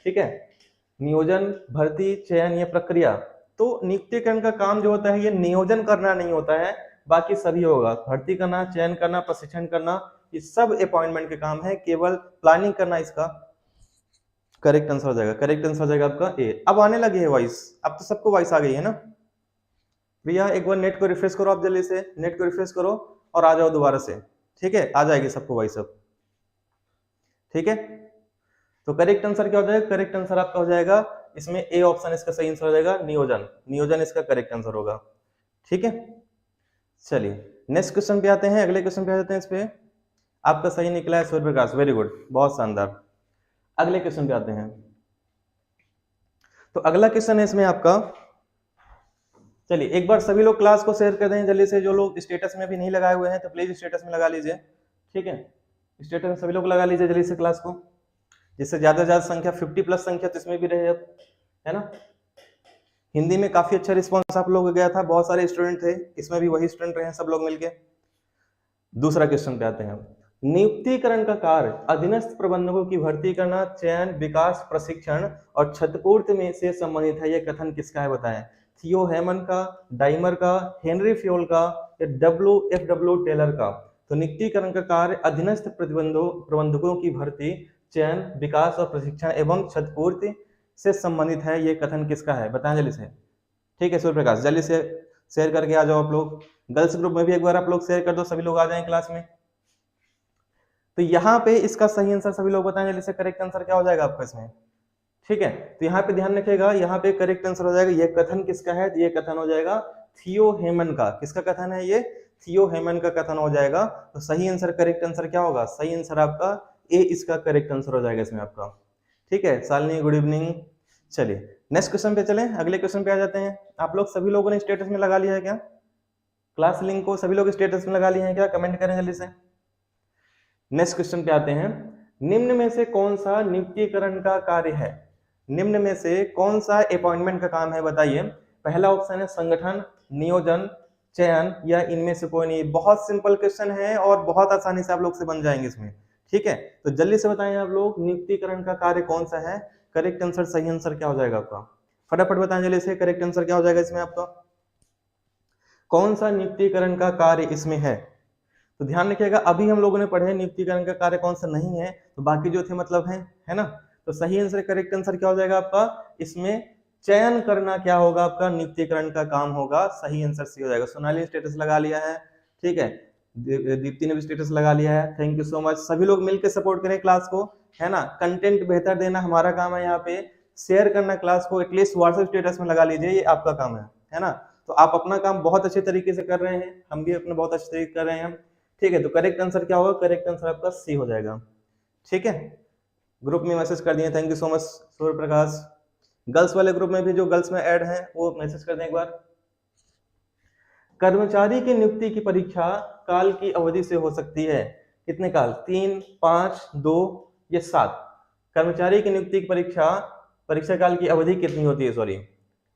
ठीक है। नियोजन, भर्ती, चयन, ये प्रक्रिया। तो नियुक्तिकरण का काम जो होता है ये नियोजन करना नहीं होता है, बाकी सभी होगा। भर्ती करना, चयन करना, प्रशिक्षण करना, ये सब अपॉइंटमेंट के काम है, केवल प्लानिंग करना इसका करेक्ट आंसर हो जाएगा। करेक्ट आंसर हो जाएगा आपका ए। अब आने लगी है वॉइस, अब तो सबको वॉइस आ गई है ना भैया। एक बार नेट को रिफ्रेश करो आप जल्दी से, नेट को रिफ्रेश करो और आ जाओ दोबारा से, ठीक है। आ जाएगी सबको वॉइस अब, ठीक है। तो करेक्ट आंसर क्या हो जाएगा? करेक्ट आंसर आपका हो जाएगा इसमें ए ऑप्शन, इसका सही आंसर हो जाएगा नियोजन। नियोजन इसका करेक्ट आंसर होगा, ठीक है। चलिए नेक्स्ट क्वेश्चन पे आते हैं, अगले क्वेश्चन पे आ जाते हैं। इस पे आपका सही निकला है सूर्य प्रकाश, वेरी गुड, बहुत शानदार। अगले क्वेश्चन पे आते हैं। तो अगला क्वेश्चन है इसमें आपका, चलिए एक बार सभी लोग क्लास को शेयर कर दें जल्दी से। जो लोग स्टेटस में भी नहीं लगाए हुए हैं तो प्लीज स्टेटस में लगा लीजिए, ठीक है। स्टेटस में सभी लोग लगा लीजिए जल्दी से क्लास को, जिससे ज्यादा से ज्यादा संख्या 50+ संख्या तो इसमें भी रहे अब, है ना। हिंदी में काफी अच्छा रिस्पॉन्स आप लोगों को गया था, बहुत सारे स्टूडेंट थे, इसमें भी वही स्टूडेंट रहे हैं सब लोग मिलके। दूसरा क्वेश्चन पे आते हैं। नियुक्तिकरण का कार्य अधीनस्थ प्रबंधकों की भर्ती करना, चयन, विकास, प्रशिक्षण और क्षतिपूर्ति में से संबंधित है, यह कथन किसका है बताएं। थियो हेमन का, डाइमर का, हेनरी फ्योल का या WFW टेलर का। तो नियुक्तिकरण का कार्य अधीनस्थ प्रबंधकों की भर्ती, चयन, विकास और प्रशिक्षण एवं क्षतिपूर्ति से संबंधित है, यह कथन किसका है बताएं जल्दी से, ठीक है। सूर्य प्रकाश जल्दी से शेयर करके आ जाओ आप लोग। गर्ल्स ग्रुप में भी एक बार आप लोग शेयर कर दो, सभी लोग आ जाएं क्लास में। तो यहाँ पे इसका सही आंसर सभी लोग बताएं जल्दी से, करेक्ट आंसर क्या हो जाएगा आपका इसमें, ठीक है। तो यहाँ पे ध्यान रखिएगा, यहाँ पे करेक्ट आंसर हो जाएगा, ये कथन किसका है, ये कथन हो जाएगा थियो हेमन का। किसका कथन है ये? थियो हेमन का कथन हो जाएगा। तो सही आंसर, करेक्ट आंसर क्या होगा? सही आंसर आपका ए, इसका करेक्ट आंसर हो जाएगा इसमें आपका, ठीक है। Shalini good evening. चलिए नेक्स्ट क्वेश्चन पे चलें, अगले क्वेश्चन पे आ जाते हैं। आप लोग सभी लोगों ने स्टेटस में लगा लिया है क्या? क्लास लिंक को सभी लोग स्टेटस में लगा लिए हैं क्या? कमेंट करें जल्दी से। नेक्स्ट क्वेश्चन पे आते हैं। निम्न में से कौन सा नियुक्तिकरण का कार्य है? निम्न में से कौन सा अपॉइंटमेंट का काम है बताइए। पहला ऑप्शन है संगठन, नियोजन, चयन या इनमें से कोई नहीं। बहुत सिंपल क्वेश्चन है और बहुत आसानी से आप लोग से बन जाएंगे इसमें, ठीक है। तो जल्दी से बताएं आप लोग, नियुक्तिकरण का कार्य कौन सा है? करेक्ट आंसर, सही आंसर क्या हो जाएगा आपका? फटाफट बताएं जल्दी से, करेक्ट आंसर क्या हो जाएगा इसमें आपका? कौन सा नियुक्तिकरण का कार्य इसमें है? तो ध्यान रखिएगा, अभी हम लोगों ने पढ़े नियुक्तिकरण का कार्य कौन सा नहीं है, तो बाकी जो थे मतलब है ना। तो सही आंसर, करेक्ट आंसर क्या हो जाएगा आपका इसमें? चयन करना क्या होगा आपका? नियुक्तिकरण का काम होगा। सही आंसर सी हो जाएगा। सोनाली स्टेटस लगा लिया है, ठीक है। दीप्ति ने भी स्टेटस लगा लिया है, थैंक यू सो मच। सभी लोग मिलकर सपोर्ट करें क्लास को, है ना। कंटेंट बेहतर देना हमारा काम है यहाँ पे। शेयर करना क्लास को, एटलीस्ट व्हाट्सएप स्टेटस में लगा लीजिए, ये आपका काम है ना। तो आप अपना काम बहुत अच्छे तरीके से कर रहे हैं, हम भी अपना बहुत अच्छे तरीके कर रहे हैं, ठीक है। तो करेक्ट आंसर क्या होगा? करेक्ट आंसर आपका सी हो जाएगा, ठीक है। ग्रुप में मैसेज कर दिए, thank you so much Surya Prakash. Girls वाले ग्रुप में भी जो गर्ल्स में ऐड हैं वो मैसेज कर दें एक बार। कर्मचारी की नियुक्ति की परीक्षा काल की अवधि से हो सकती है, कितने काल? 3, 5, 2 या 7? कर्मचारी की नियुक्ति की परीक्षा काल की अवधि कितनी होती है? सॉरी,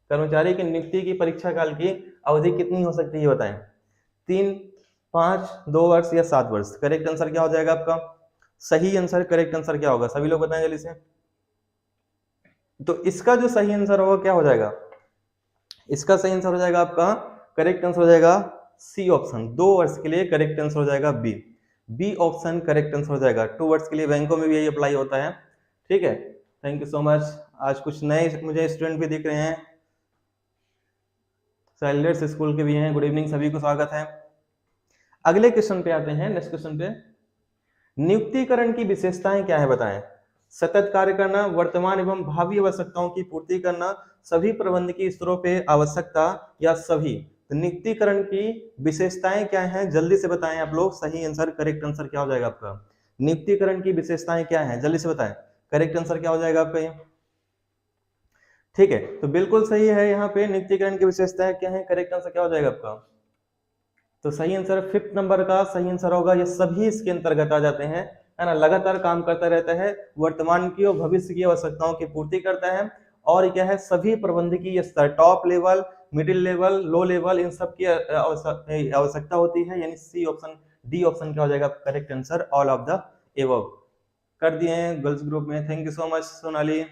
कर्मचारी की नियुक्ति की परीक्षा काल की अवधि कितनी हो सकती है बताएं। 3, 5, 2 वर्ष या 7 वर्ष? करेक्ट आंसर क्या हो जाएगा आपका? सही आंसर, करेक्ट आंसर क्या होगा? सभी लोग बताएं जल्दी से। तो इसका जो सही आंसर होगा क्या हो जाएगा? इसका सही आंसर हो जाएगा आपका, करेक्ट आंसर हो जाएगा सी ऑप्शन, 2 वर्ष के लिए करेक्ट आंसर हो जाएगा b. B option correct answer हो जाएगा। 2 वर्ष के लिए बैंकों में भी यही अप्लाई होता है, ठीक है। Thank you so much. आज कुछ नए मुझे स्टूडेंट भी दिख रहे हैं, सैलर्स स्कूल के भी हैं, गुड इवनिंग, सभी को स्वागत है। अगले क्वेश्चन पे आते हैं, नेक्स्ट क्वेश्चन पे। नियुक्तिकरण की विशेषताएं क्या है बताएं। सतत कार्य करना, वर्तमान एवं भावी आवश्यकताओं की पूर्ति करना, सभी प्रबंधकीय स्तरों पे आवश्यकता या सभी। तो नियुक्तिकरण की विशेषताएं क्या हैं जल्दी से बताएं आप लोग। सही आंसर, करेक्ट आंसर क्या हो जाएगा आपका? नियुक्तिकरण की विशेषताएं क्या हैं जल्दी से बताएं। करेक्ट आंसर क्या हो जाएगा आपका ये? ठीक है, तो बिल्कुल सही है। यहाँ पे नियुक्तिकरण की विशेषताएं क्या है, करेक्ट आंसर क्या हो जाएगा आपका? तो सही आंसर 5th नंबर का सही आंसर होगा। ये सभी इसके अंतर्गत आ जाते हैं, है ना। लगातार काम करता रहता है, वर्तमान की और भविष्य की आवश्यकताओं की पूर्ति करता है, और क्या है, सभी प्रबंधकीय स्तर, top level, middle level, low level, इन सब की आवश्यकता होती है। यानी सी ऑप्शन, डी ऑप्शन क्या हो जाएगा correct answer? All of the above कर दिए हैं गर्ल्स ग्रुप में, thank you so much Sonali.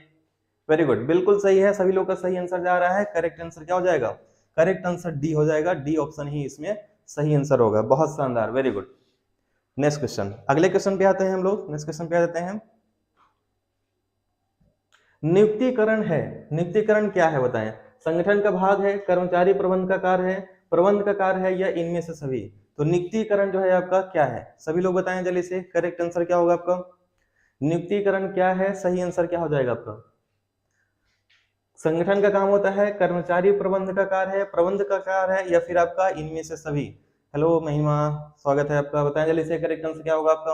Very good, बिल्कुल सही है, सभी लोग का सही आंसर जा रहा है। करेक्ट आंसर क्या हो जाएगा? करेक्ट आंसर डी हो जाएगा, डी ऑप्शन ही इसमें सही आंसर होगा। बहुत शानदार, वेरी गुड। नेक्स्ट क्वेश्चन, अगले क्वेश्चन पे आते हैं हम लोग। नेक्स्ट क्वेश्चन पे आ जाते हैं। नियुक्तिकरण है, नियुक्तिकरण क्या है बताएं? संगठन का भाग है, कर्मचारी प्रबंध का कार्य है, प्रबंध का कार्य है, या इनमें से सभी? तो नियुक्तिकरण जो है आपका क्या है? सभी लोग बताएं जल्दी से, करेक्ट आंसर क्या होगा आपका? नियुक्तिकरण क्या है? सही आंसर क्या हो जाएगा आपका? संगठन का काम होता है, कर्मचारी प्रबंध का कार्य है, प्रबंध का कार्य है, या फिर आपका इनमें से सभी? हेलो महिमा, स्वागत है आपका। बताएं जल्दी से, करेक्ट आंसर क्या होगा आपका?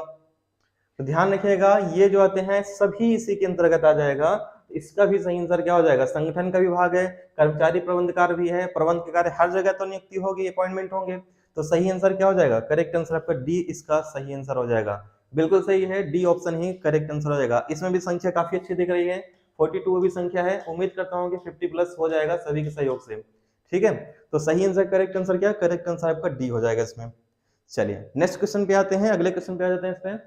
तो ध्यान रखिएगा, ये जो आते हैं सभी इसी के अंतर्गत आ जाएगा। इसका भी सही आंसर क्या हो जाएगा? संगठन का विभाग है, कर्मचारी प्रबंध कार्य भी है, प्रबंध के कार्य, हर जगह तो नियुक्ति होगी, अपॉइंटमेंट होंगे। तो सही आंसर क्या हो जाएगा? करेक्ट आंसर आपका डी इसका सही आंसर हो जाएगा। बिल्कुल सही है, डी ऑप्शन ही करेक्ट आंसर हो जाएगा। इसमें भी संख्या काफी अच्छी दिख रही है, 42 भी संख्या है। उम्मीद करता हूँ कि 50 प्लस हो जाएगा सभी के सहयोग से। ठीक है, तो सही आंसर, करेक्ट आंसर क्या? करेक्ट आंसर आपका डी हो जाएगा इसमें। चलिए नेक्स्ट क्वेश्चन पे आते हैं, अगले क्वेश्चन पे आ जाते हैं। इसमें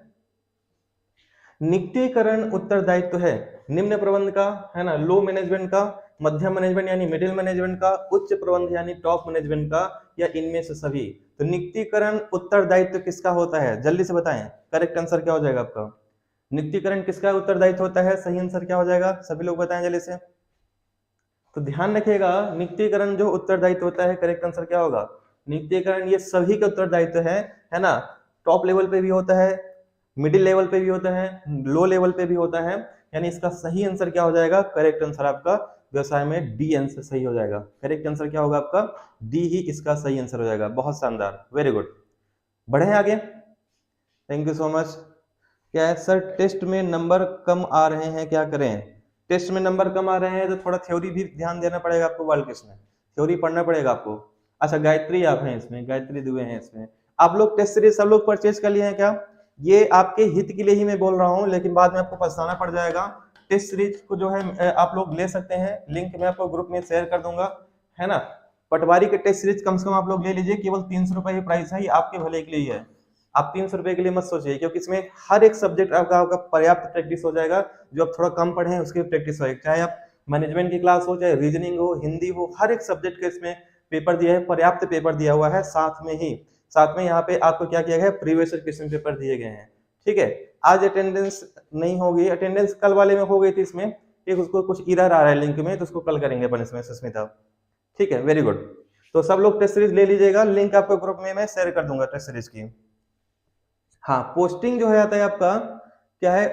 नियुक्तिकरण उत्तरदायित्व है निम्न प्रबंध का, है ना, लो मैनेजमेंट का, मध्यम मैनेजमेंट यानी मिडिल मैनेजमेंट का, उच्च प्रबंध यानी टॉप मैनेजमेंट का, या इनमें से सभी? तो नियुक्तिकरण उत्तरदायित्व किसका होता है? जल्दी से बताएं, करेक्ट आंसर क्या हो जाएगा आपका? नियुक्तिकरण किसका उत्तरदायित्व होता है? सही आंसर क्या हो जाएगा? सभी लोग बताएं जल्दी से। तो ध्यान रखिएगा, नियुक्तिकरण जो उत्तरदायित्व होता है, करेक्ट आंसर क्या होगा? नियुक्तिकरण ये सभी का उत्तरदायित्व है ना। टॉप लेवल पे भी होता है, मिडिल लेवल पे भी होता है, लो लेवल पे भी होता है। यानी इसका सही आंसर क्या हो जाएगा? करेक्ट आंसर आपका व्यवसाय में डी आंसर सही हो जाएगा। करेक्ट आंसर क्या होगा आपका? डी ही इसका सही आंसर हो जाएगा। बहुत शानदार, वेरी गुड। बढ़े आगे, थैंक यू सो मच। क्या है सर, टेस्ट में नंबर कम आ रहे हैं, क्या करें? टेस्ट में नंबर कम आ रहे हैं तो थोड़ा थ्योरी भी ध्यान देना पड़ेगा आपको। वर्ल्ड क्वेश्चन में थ्योरी पढ़ना पड़ेगा आपको। अच्छा, गायत्री आप हैं इसमें, गायत्री दुबे हैं इसमें। आप लोग टेस्ट सीरीज सब लोग परचेज कर लिए हैं क्या? ये आपके हित के लिए ही मैं बोल रहा हूँ, लेकिन बाद में आपको पछताना पड़ जाएगा। टेस्ट सीरीज को जो है आप लोग ले सकते हैं, लिंक मैं आपको ग्रुप में शेयर कर दूंगा, है ना। पटवारी के टेस्ट सीरीज कम से कम आप लोग ले लीजिए, केवल 300 रुपए प्राइस है, ये आपके भले के लिए है। आप 300 रुपए के लिए मत सोचिए, क्योंकि इसमें हर एक सब्जेक्ट आपका पर्याप्त प्रैक्टिस हो जाएगा। जो आप थोड़ा कम पढ़े हैं उसकी प्रैक्टिस होगी, चाहे आप मैनेजमेंट की क्लास हो, चाहे रीजनिंग हो, हिंदी हो, हर एक सब्जेक्ट का इसमें पेपर दिया है, पर्याप्त पेपर दिया हुआ है। साथ में यहाँ पे आपको क्या किया गया है? प्रीवियस क्वेश्चन पेपर दिए गए हैं। ठीक है, आज अटेंडेंस नहीं होगी, अटेंडेंस कल वाले में हो गई थी इसमें, एक उसको कुछ एरर आ रहा है लिंक में, तो उसको कल करेंगे अपन इसमें सुस्मिता। ठीक है, वेरी गुड। तो सब लोग टेस्ट सीरीज ले लीजिएगा, लिंक आपको ग्रुप में मैं शेयर कर दूंगा टेस्ट सीरीज की। हाँ, पोस्टिंग जो है आता है आपका क्या है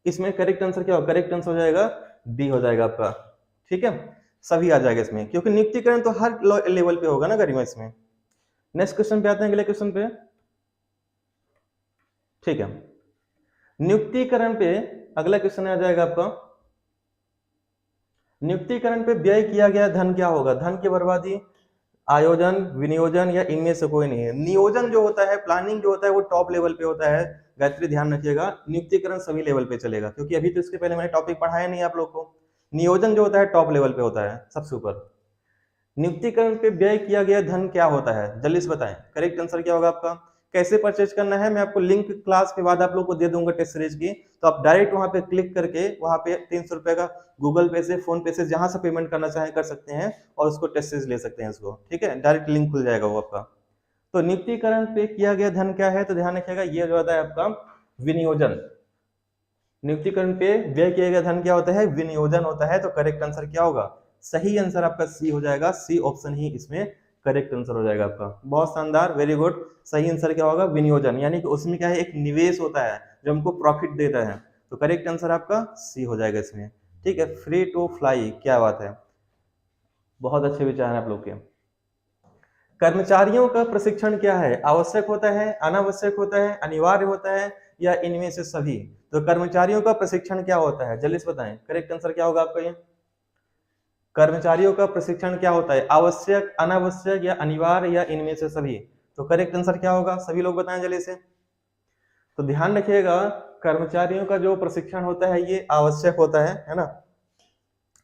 इसमें? करेक्ट आंसर क्या हो? करेक्ट आंसर हो जाएगा डी हो जाएगा आपका। ठीक है, सभी आ जाएगा इसमें, क्योंकि नियुक्तिकरण तो हर लेवल पे होगा ना गरिमा इसमें। नेक्स्ट क्वेश्चन पे आते हैं, अगले क्वेश्चन पे। ठीक है, नियुक्तिकरण पे अगला क्वेश्चन आ जाएगा आपका, नियुक्तिकरण पे व्यय किया गया धन क्या होगा? धन की बर्बादी, आयोजन, विनियोजन, या इनमें से कोई नहीं है? नियोजन जो होता है, प्लानिंग जो होता है, वो टॉप लेवल पे होता है। गायत्री ध्यान रखिएगा, नियुक्तिकरण सभी लेवल पे चलेगा, क्योंकि अभी तो इसके पहले मैंने टॉपिक पढ़ाया नहीं आप लोग को। नियोजन जो होता है टॉप लेवल पे होता है, सबसे ऊपर। नियुक्तिकरण पे व्यय किया गया धन क्या होता है? जल्दी से बताएं, करेक्ट आंसर क्या होगा आपका? कैसे परचेज करना है मैं आपको लिंक क्लास के बाद आप लोग को दे दूंगा टेस्ट सीरीज की। तो आप डायरेक्ट वहां पे क्लिक करके वहां पे 300 रुपए का गूगल पे से, फोन पे से, जहां से पेमेंट करना चाहे कर सकते हैं, और उसको टेस्ट सीरीज ले सकते हैं इसको। ठीक है, डायरेक्ट लिंक खुल जाएगा वो आपका। तो नियुक्तिकरण पे किया गया धन क्या है? तो ध्यान रखिएगा, ये जो होता है आपका विनियोजन। नियुक्तिकरण पे व्यय किया गया धन क्या होता है? विनियोजन होता है। तो करेक्ट आंसर क्या होगा? सही आंसर आपका सी हो जाएगा। सी ऑप्शन ही इसमें करेक्ट आंसर हो जाएगा आपका। बहुत शानदार, वेरी गुड। सही आंसर क्या होगा? विनियोजन, यानी कि उसमें क्या है? एक निवेश होता है जो हमको प्रॉफिट देता है। तो करेक्ट आंसर आपका सी हो जाएगा इसमें। ठीक है, फ्री टू फ्लाई, क्या बात है, बहुत अच्छे विचार हैं आप लोग के। कर्मचारियों का प्रशिक्षण क्या है? आवश्यक होता है, अनावश्यक होता है, अनिवार्य होता है, या इनमें से सभी? तो कर्मचारियों का प्रशिक्षण क्या होता है? जल्दी से बताएं, करेक्ट आंसर क्या होगा आपका? ये कर्मचारियों का प्रशिक्षण क्या होता है? आवश्यक, अनावश्यक, या अनिवार्य, या इनमें से सभी? तो करेक्ट आंसर क्या होगा? सभी लोग बताएं जल्दी से। तो ध्यान रखिएगा, कर्मचारियों का जो प्रशिक्षण होता है ये आवश्यक होता है ना।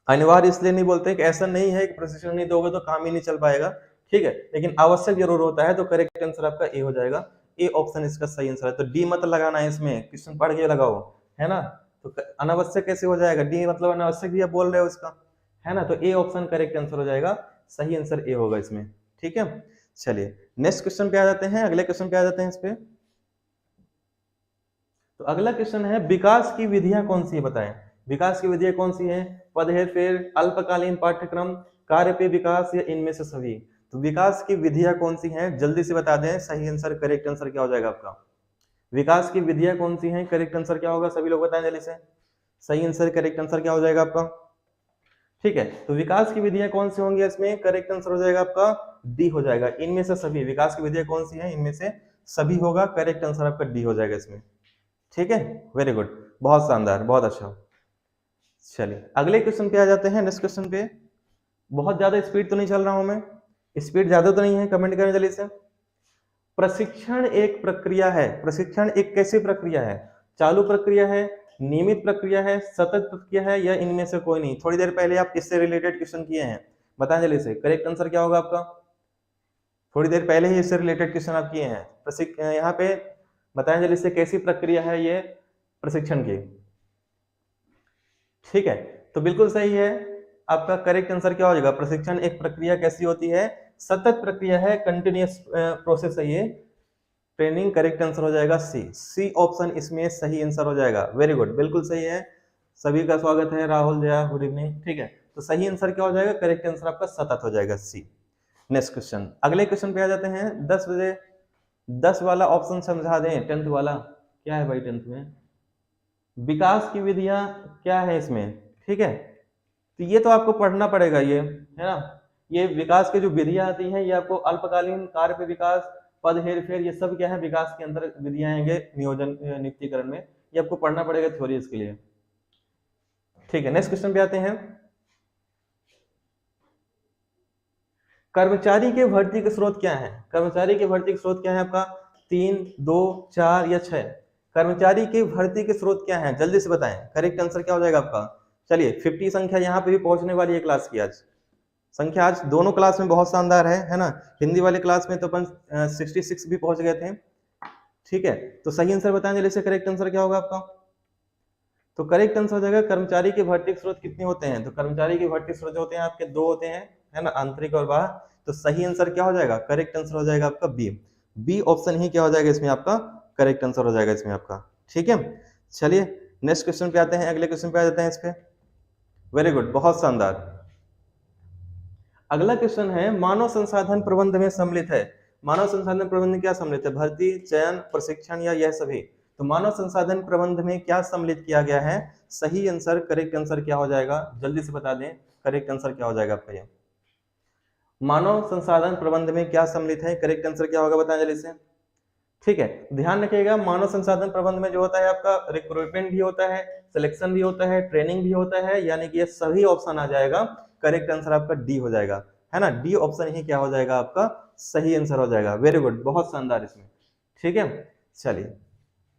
अनिवार्य इसलिए नहीं बोलते कि ऐसा नहीं है कि प्रशिक्षण नहीं दोगे तो काम ही नहीं चल पाएगा। ठीक है, लेकिन आवश्यक जरूर होता है। तो करेक्ट आंसर आपका ए हो जाएगा। ए ऑप्शन इसका सही आंसर है। तो डी मत लगाना है इसमें, क्वेश्चन पढ़ के लगाओ, है ना। तो अनावश्यक कैसे हो जाएगा, डी मतलब अनावश्यक भी आप बोल रहे हो इसका, है ना, तो ए ऑप्शन करेक्ट आंसर हो जाएगा, सही आंसर ए होगा इसमें। ठीक है, चलिए नेक्स्ट क्वेश्चन पे आ जाते हैं, अगले क्वेश्चन पे आ जाते हैं इस पे। तो अगला क्वेश्चन है विकास की विधियां कौन सी है बताएं। विकास की विधियां कौन सी है, पद हेरफेर, अल्पकालीन पाठ्यक्रम, कार्य पे विकास या इनमें से सभी। तो विकास की विधियां कौन सी हैं, जल्दी से बता दें, सही आंसर करेक्ट आंसर क्या हो जाएगा आपका। विकास की विधियां कौन सी हैं, करेक्ट आंसर क्या होगा, सभी लोग बताएं जल्दी से, सही आंसर करेक्ट आंसर क्या हो जाएगा आपका। ठीक है, तो विकास की विधियां कौन सी होंगी इसमें, करेक्ट आंसर हो जाएगा आपका डी हो जाएगा, इनमें से सभी। विकास की विधियां कौन सी हैं, इनमें से सभी होगा, करेक्ट आंसर आपका डी हो जाएगा इसमें। ठीक है, वेरी गुड, बहुत शानदार, बहुत अच्छा। चलिए अगले क्वेश्चन पे आ जाते हैं, नेक्स्ट क्वेश्चन पे। बहुत ज्यादा स्पीड तो नहीं चल रहा हूं मैं, स्पीड ज्यादा तो नहीं है, कमेंट करें जल्दी से। प्रशिक्षण एक प्रक्रिया है, प्रशिक्षण एक कैसी प्रक्रिया है, चालू प्रक्रिया है, नियमित प्रक्रिया है, सतत प्रक्रिया है, या इनमें से कोई नहीं। थोड़ी देर पहले आप इससे रिलेटेड क्वेश्चन किए हैं, बताएं जल्दी से, करेक्ट आंसर क्या होगा आपका। थोड़ी देर पहले ही इससे रिलेटेड क्वेश्चन आप किए हैं, यहाँ पे बताएं जल्दी से कैसी प्रक्रिया है ये प्रशिक्षण की। ठीक है, तो बिल्कुल सही है आपका, करेक्ट आंसर क्या हो जाएगा, प्रशिक्षण एक प्रक्रिया कैसी होती है, सतत प्रक्रिया है, कंटिन्यूअस प्रोसेस है ये, ट्रेनिंग, करेक्ट आंसर हो जाएगा सी, सी ऑप्शन इसमें सही आंसर हो जाएगा। वेरी गुड, बिल्कुल सही है, सभी का स्वागत है, राहुल जया, गुड इवनिंग। ठीक है, तो सही आंसर क्या हो जाएगा, करेक्ट आंसर आपका सतत हो जाएगा सी। नेक्स्ट क्वेश्चन, अगले क्वेश्चन पे आ जाते हैं। 10 बजे 10 वाला ऑप्शन समझा दें, 10th वाला क्या है भाई, 10th में विकास की विधियां क्या है इसमें। ठीक है, तो ये तो आपको पढ़ना पड़ेगा, ये है ना, ये विकास की जो विधियां आती हैं ये आपको अल्पकालीन, कार्य पे विकास, पद हेरफेर, ये सब क्या है विकास के अंदर विधियां आएंगे, नियोजन नियुक्तिकरण में, ये आपको पढ़ना पड़ेगा थ्योरी इसके लिए। ठीक है, नेक्स्ट क्वेश्चन पे आते हैं। कर्मचारी के भर्ती के स्रोत क्या है, कर्मचारी के भर्ती के स्रोत क्या है आपका, 3, 2, 4 या 6। कर्मचारी के भर्ती के स्रोत क्या है, जल्दी से बताएं, करेक्ट आंसर क्या हो जाएगा आपका। चलिए 50 संख्या यहाँ पे भी पहुंचने वाली है क्लास की, आज संख्या आज दोनों क्लास में बहुत शानदार है ना। हिंदी वाले क्लास में तो अपन 66 भी पहुंच गए थे। ठीक है, तो सही आंसर बताएं जल्दी से, करेक्ट आंसर क्या होगा आपका। तो करेक्ट आंसर हो जाएगा, कर्मचारी के भर्ती के स्रोत कितने होते हैं, तो कर्मचारी के भर्ती स्रोत जो होते हैं आपके 2 होते हैं, है ना, आंतरिक और बाह्य। तो सही आंसर क्या हो जाएगा, करेक्ट आंसर हो जाएगा आपका बी, बी ऑप्शन ही क्या हो जाएगा इसमें आपका, करेक्ट आंसर हो जाएगा इसमें आपका। ठीक है, चलिए नेक्स्ट क्वेश्चन पे आते हैं, अगले क्वेश्चन पे आ जाते हैं इस पे। वेरी गुड, बहुत शानदार। अगला क्वेश्चन है, मानव संसाधन प्रबंध में सम्मिलित है, मानव संसाधन प्रबंध में क्या सम्मिलित है, भर्ती, चयन, प्रशिक्षण या यह सभी। तो मानव संसाधन प्रबंध में क्या सम्मिलित किया गया है, सही आंसर करेक्ट आंसर क्या हो जाएगा, जल्दी से बता दें, करेक्ट आंसर क्या हो जाएगा आपका ये। मानव संसाधन प्रबंध में क्या सम्मिलित है, करेक्ट आंसर क्या होगा, बताएं जल्दी से। ठीक है, ध्यान रखिएगा, मानव संसाधन प्रबंध में जो होता है आपका रिक्रूटमेंट भी होता है, सिलेक्शन भी होता है, ट्रेनिंग भी होता है, यानी कि ये सभी ऑप्शन आ जाएगा, करेक्ट आंसर आपका डी हो जाएगा, है ना, डी ऑप्शन ही क्या हो जाएगा आपका सही आंसर हो जाएगा। वेरी गुड, बहुत शानदार इसमें। ठीक है, चलिए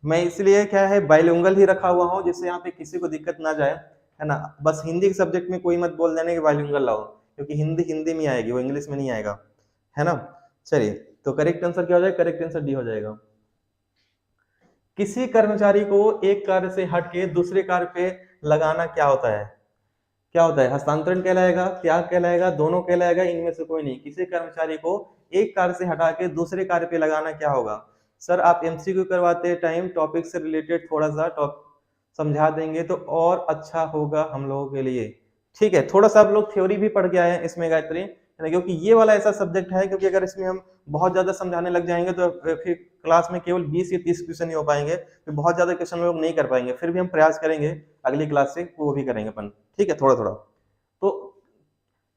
मैं इसलिए क्या है बाइलिंगुअल ही रखा हुआ हूँ, जिससे यहाँ पे किसी को दिक्कत ना जाए, है ना। बस हिंदी के सब्जेक्ट में कोई मत बोल देने कि बाइलिंगुअल लाओ, क्योंकि हिंदी हिंदी में आएगी, वो इंग्लिश में नहीं आएगा, है ना। चलिए, तो करेक्ट आंसर क्या हो जाएगा, करेक्ट आंसर डी हो जाएगा। किसी कर्मचारी को एक कार्य से हट के दूसरे कार्य पे लगाना क्या होता है, क्या होता है, हस्तांतरण कहलाएगा, त्याग कहलाएगा, दोनों कहलाएगा, इनमें से कोई नहीं। किसी कर्मचारी को एक कार्य से हटा के दूसरे कार्य पे लगाना क्या होगा। सर आप एमसीक्यू करवाते टाइम टॉपिक से रिलेटेड थोड़ा सा समझा देंगे तो और अच्छा होगा हम लोगों के लिए। ठीक है, थोड़ा सा आप लोग थ्योरी भी पढ़ के आए हैं इसमें गायत्री, क्योंकि ये वाला ऐसा सब्जेक्ट है, क्योंकि अगर इसमें हम बहुत ज्यादा समझाने लग जाएंगे तो फिर क्लास में केवल 20 या 30 क्वेश्चन ही हो पाएंगे, फिर बहुत ज्यादा क्वेश्चन लोग नहीं कर पाएंगे। फिर भी हम प्रयास करेंगे अगली क्लास से वो भी करेंगे अपन, ठीक है, थोड़ा थोड़ा। तो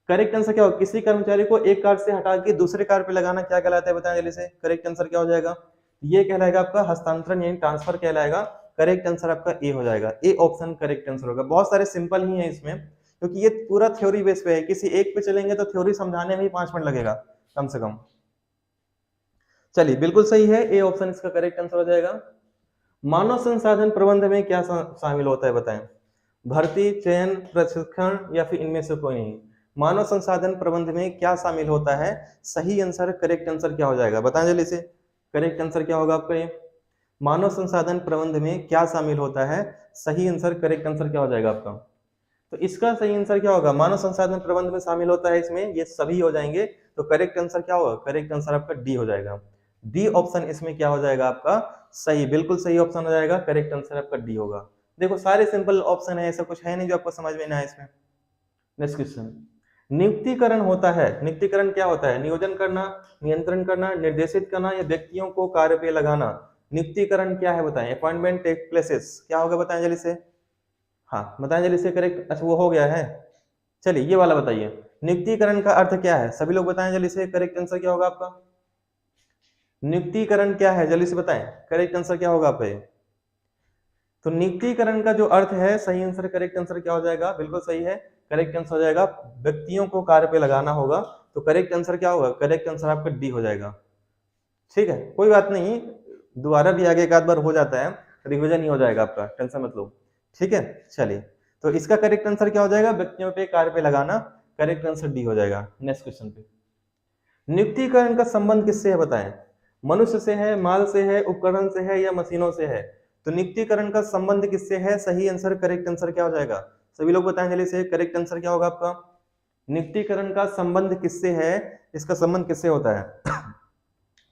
करेक्ट आंसर क्या होगा, किसी कर्मचारी को एक कार्य से हटा के दूसरे कार्य पे लगाना क्या कहलाता है, बताएं जल्दी से, करेक्ट आंसर क्या हो जाएगा। ये कहलाएगा आपका हस्तांतरण यानी ट्रांसफर कहलाएगा, करेक्ट आंसर आपका ए हो जाएगा, ए ऑप्शन करेक्ट आंसर होगा। बहुत सारे सिंपल ही है इसमें, क्योंकि ये पूरा थ्योरी बेस पे है, किसी एक पे चलेंगे तो थ्योरी समझाने में ही 5 मिनट लगेगा कम से कम। चलिए बिल्कुल सही है, ए ऑप्शन इसका करेक्ट आंसर हो जाएगा। मानव संसाधन प्रबंध में क्या शामिल होता है बताएं, भर्ती, चयन, प्रशिक्षण या फिर इनमें से कोई नहीं। मानव संसाधन प्रबंध में क्या शामिल होता है, सही आंसर करेक्ट आंसर क्या हो जाएगा, बताएं जल्दी से, करेक्ट आंसर क्या होगा आपका ये। मानव संसाधन प्रबंध में क्या शामिल होता है? सही आंसर, करेक्ट आंसर क्या हो जाएगा आपका? तो इसका सही आंसर क्या होगा? मानव संसाधन प्रबंध में शामिल होता है, इसमें ये सभी हो जाएंगे। तो करेक्ट आंसर क्या होगा? करेक्ट आंसर आपका डी हो जाएगा। डी ऑप्शन इसमें क्या हो जाएगा आपका? सही, बिल्कुल सही ऑप्शन हो जाएगा। करेक्ट आंसर आपका डी होगा। देखो सारे सिंपल ऑप्शन है, ऐसा कुछ है नहीं जो आपको समझ में ना आए इसमें। नेक्स्ट क्वेश्चन, नियुक्तिकरण होता है, नियुक्तिकरण क्या होता है? नियोजन करना, नियंत्रण करना, निर्देशित करना या व्यक्तियों को कार्य पे लगाना। नियुक्तिकरण क्या है बताएं? अपॉइंटमेंट टेक प्लेसेस, क्या होगा बताएं जल्दी से? हाँ बताएं जल्दी से। करेक्ट, अच्छा वो हो गया है। चलिए ये वाला बताइए, नियुक्तिकरण का अर्थ क्या है? सभी लोग बताएं जल्दी से, करेक्ट आंसर क्या होगा आपका? नियुक्तिकरण क्या है जल्दी से बताएं, करेक्ट आंसर क्या होगा आपका? तो नियुक्तिकरण का जो अर्थ है, सही आंसर, करेक्ट आंसर क्या हो जाएगा? बिल्कुल सही है, करेक्ट आंसर हो जाएगा व्यक्तियों को कार्य पे लगाना होगा। तो करेक्ट आंसर क्या होगा? करेक्ट आंसर आपका डी हो जाएगा। ठीक है, कोई बात नहीं, दोबारा भी आगे एक आध बार हो जाता है, रिवीजन ही हो जाएगा आपका, टेंशन मत लो। ठीक है, चलिए तो इसका करेक्ट आंसर क्या हो जाएगा? व्यक्तियों पे कार्य पे लगाना। करेक्ट आंसर डी हो जाएगा। नेक्स्ट क्वेश्चन पे, नियुक्तिकरण का संबंध किससे है बताएं? मनुष्य से है, माल से है, उपकरण से है या मशीनों से है? तो नियुक्तिकरण का संबंध किससे है? सही आंसर, करेक्ट आंसर क्या हो जाएगा? सभी लोग बताएं जल्दी से, करेक्ट आंसर क्या होगा आपका? नियुक्तिकरण का संबंध किससे है? इसका संबंध किससे होता है?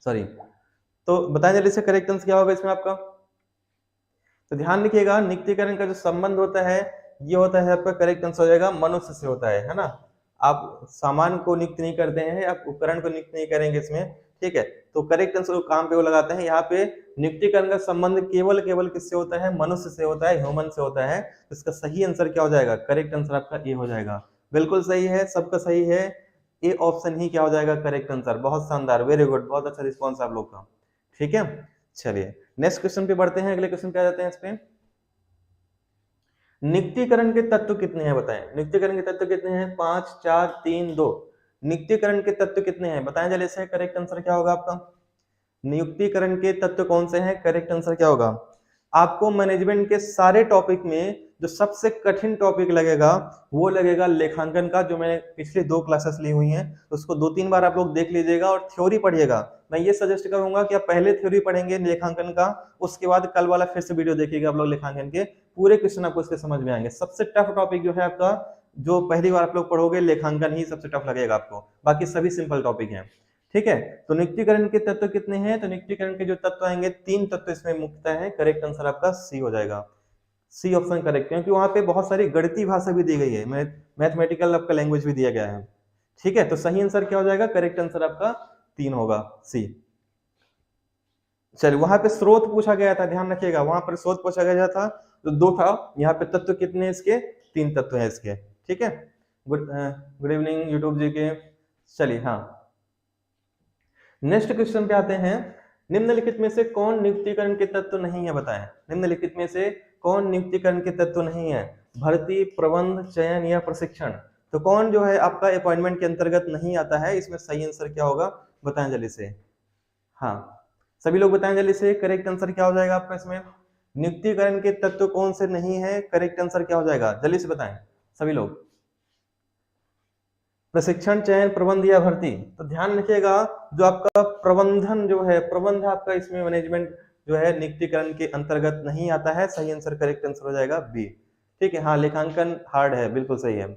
सॉरी, तो बताएं जल्दी से, करेक्ट आंसर क्या होगा इसमें आपका? तो ध्यान रखिएगा, नियुक्तिकरण का जो संबंध होता है ये होता है आपका, करेक्ट आंसर हो जाएगा मनुष्य से होता है ना। आप सामान को नियुक्त नहीं करते हैं, आप उपकरण को नियुक्त नहीं करेंगे इसमें। ठीक है, तो करेक्ट आंसर काम पे वो लगाते हैं। यहाँ पे नियुक्तिकरण का संबंध केवल किससे होता है? मनुष्य से होता है, ह्यूमन से होता है। तो इसका सही आंसर क्या हो जाएगा? करेक्ट आंसर आपका ए हो जाएगा। बिल्कुल सही है, सबका सही है, ए ऑप्शन ही क्या हो जाएगा? Correct answer. बहुत शानदार, वेरी गुड, बहुत अच्छा रिस्पॉन्स आप लोग का। ठीक है, चलिए नेक्स्ट क्वेश्चन पे बढ़ते हैं। अगले क्वेश्चन पे आ जाते हैं। इस पे नियुक्तिकरण के तत्व कितने हैं बताएं? नियुक्तिकरण के तत्व कितने हैं? 5 4 3 2। नियुक्तिकरण के तत्व कितने हैं बताएं जल्दी से, करेक्ट आंसर क्या होगा आपका? नियुक्तिकरण के तत्व कौन से हैं? करेक्ट आंसर क्या होगा? आपको मैनेजमेंट के सारे टॉपिक में जो सबसे कठिन टॉपिक लगेगा वो लगेगा लेखांकन का, जो मैंने पिछले 2 क्लासेस ली हुई हैं, तो उसको 2-3 बार आप लोग देख लीजिएगा और थ्योरी पढ़िएगा। मैं ये सजेस्ट करूंगा कि आप पहले थ्योरी पढ़ेंगे लेखांकन का, उसके बाद कल वाला फिर से वीडियो देखिएगा आप लोग लेखांकन के, पूरे क्वेश्चन आपको इसके समझ में आएंगे। सबसे टफ टॉपिक जो है आपका, जो पहली बार आप लोग पढ़ोगे, लेखांकन ही सबसे टफ लगेगा आपको, बाकी सभी सिंपल टॉपिक हैं। ठीक है, तो नियुक्तिकरण के तत्व कितने हैं? तो नियुक्तिकरण के जो तत्व आएंगे, 3 तत्व इसमें मुख्यतः है। करेक्ट आंसर आपका सी हो जाएगा। सी ऑप्शन करेक्ट, क्योंकि वहां पे बहुत सारी गणितीय भाषा भी दी गई है, मैथमेटिकल आपका लैंग्वेज भी दिया गया है। ठीक है, तो सही आंसर क्या हो जाएगा? करेक्ट आंसर आपका 3 होगा, सी। चलिए, वहां पे स्रोत पूछा गया था, ध्यान रखिएगा, वहां पर स्रोत पूछा गया था तो 2 था। यहाँ पे तत्व कितने हैं इसके? 3 तत्व है इसके। ठीक है, गुड इवनिंग यूट्यूब जी के। चलिए, हाँ नेक्स्ट क्वेश्चन पे आते हैं। निम्नलिखित में से कौन नियुक्तिकरण के तत्व नहीं है बताएं? निम्नलिखित में से कौन नियुक्तिकरण के तत्व नहीं है? भर्ती, प्रबंध, चयन या प्रशिक्षण। तो कौन जो है आपका अपॉइंटमेंट के अंतर्गत नहीं आता है? इसमें सही आंसर क्या होगा बताएं जल्दी से। हाँ सभी लोग बताएं जल्दी से, करेक्ट आंसर क्या हो जाएगा आपका इसमें? नियुक्तिकरण के तत्व कौन से नहीं है? करेक्ट आंसर क्या हो जाएगा? जल्दी से बताएं सभी लोग। प्रशिक्षण, चयन, प्रबंध या भर्ती। तो ध्यान रखिएगा, जो आपका प्रबंधन जो है, प्रबंध आपका इसमें मैनेजमेंट जो है नियुक्तिकरण के अंतर्गत नहीं आता है। सही आंसर, करेक्ट आंसर हो जाएगा बी। ठीक है, हाँ लेखांकन हार्ड है, बिल्कुल सही है।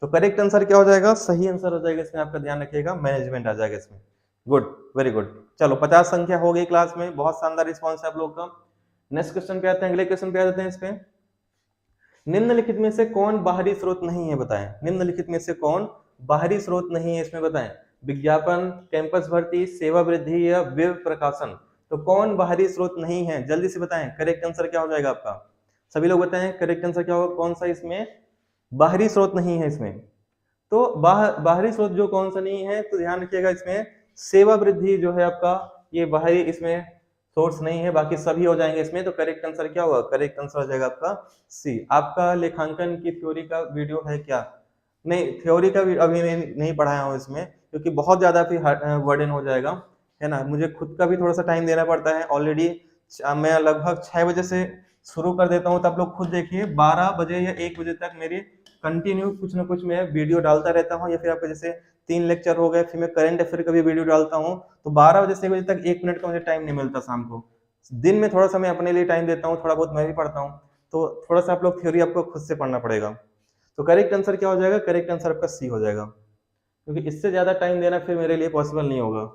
तो करेक्ट आंसर क्या हो जाएगा? सही आंसर हो जाएगा इसमें आपका, ध्यान रखिएगा, मैनेजमेंट आ जाएगा इसमें। Good, very good. चलो 50 संख्या हो गई क्लास में, बहुत शानदार रिस्पॉन्स है आप लोग का। नेक्स्ट क्वेश्चन पे आते हैं, अगले क्वेश्चन पे आ जाते हैं। इसपे निम्नलिखित में से कौन बाहरी स्रोत नहीं है बताएं? निम्नलिखित में से कौन बाहरी स्रोत नहीं है इसमें बताएं? विज्ञापन, कैंपस भर्ती, सेवा वृद्धि या वेब प्रकाशन। तो कौन बाहरी स्रोत नहीं है? जल्दी से बताएं, करेक्ट आंसर क्या हो जाएगा आपका? सभी लोग बताएं करेक्ट आंसर क्या होगा, कौन सा इसमें बाहरी स्रोत नहीं है इसमें? तो बाहरी स्रोत जो कौन सा नहीं है, तो ध्यान रखिएगा, इसमें सेवा वृद्धि जो है आपका, ये बाहरी इसमें सोर्स नहीं है, बाकी सभी हो जाएंगे इसमें। तो करेक्ट आंसर क्या होगा? करेक्ट आंसर हो जाएगा आपका सी। आपका लेखांकन की थ्योरी का वीडियो है क्या? नहीं, थ्योरी का भी अभी नहीं पढ़ाया हूँ इसमें, क्योंकि बहुत ज्यादा फिर वर्डन हो जाएगा, है ना। मुझे खुद का भी थोड़ा सा टाइम देना पड़ता है। ऑलरेडी मैं लगभग 6 बजे से शुरू कर देता हूँ, तो आप लोग खुद देखिए 12 बजे या 1 बजे तक मेरी कंटिन्यू कुछ ना कुछ मैं वीडियो डालता रहता हूँ। या फिर आपके जैसे 3 लेक्चर हो गए, फिर मैं करंट अफेयर का भी वीडियो डालता हूँ, तो 12 बजे से 1 बजे तक 1 मिनट का मुझे टाइम नहीं मिलता शाम को। दिन में थोड़ा सा मैं अपने लिए टाइम देता हूँ, थोड़ा बहुत मैं भी पढ़ता हूँ, तो थोड़ा सा आप लोग थ्योरी आपको खुद से पढ़ना पड़ेगा। तो करेक्ट आंसर क्या हो जाएगा? करेक्ट आंसर आपका सी हो जाएगा, क्योंकि इससे ज्यादा टाइम देना फिर मेरे लिए पॉसिबल नहीं होगा।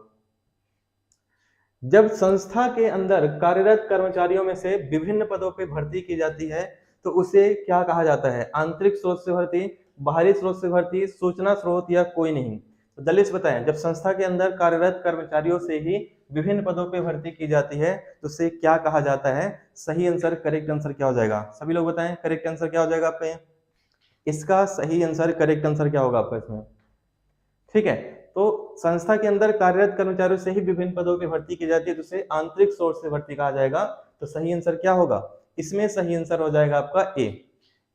जब संस्था के अंदर कार्यरत कर्मचारियों में से विभिन्न पदों पर भर्ती की जाती है तो उसे क्या कहा जाता है? आंतरिक स्रोत से भर्ती, बाहरी स्रोत से भर्ती, सूचना स्रोत या कोई नहीं? तो जल्दी से बताएं, जब संस्था के अंदर कार्यरत कर्मचारियों से ही विभिन्न पदों पर भर्ती की जाती है तो उसे क्या कहा जाता है? सही आंसर, करेक्ट आंसर क्या हो जाएगा? सभी लोग बताएं, करेक्ट आंसर क्या हो जाएगा आपका? इसका सही आंसर, करेक्ट आंसर क्या होगा आपका इसमें? ठीक है, तो संस्था के अंदर कार्यरत कर्मचारियों से ही विभिन्न पदों पर भर्ती की जाती है तो उसे आंतरिक सोर्स से भर्ती कहा जाएगा। तो सही आंसर क्या होगा इसमें? सही आंसर हो जाएगा आपका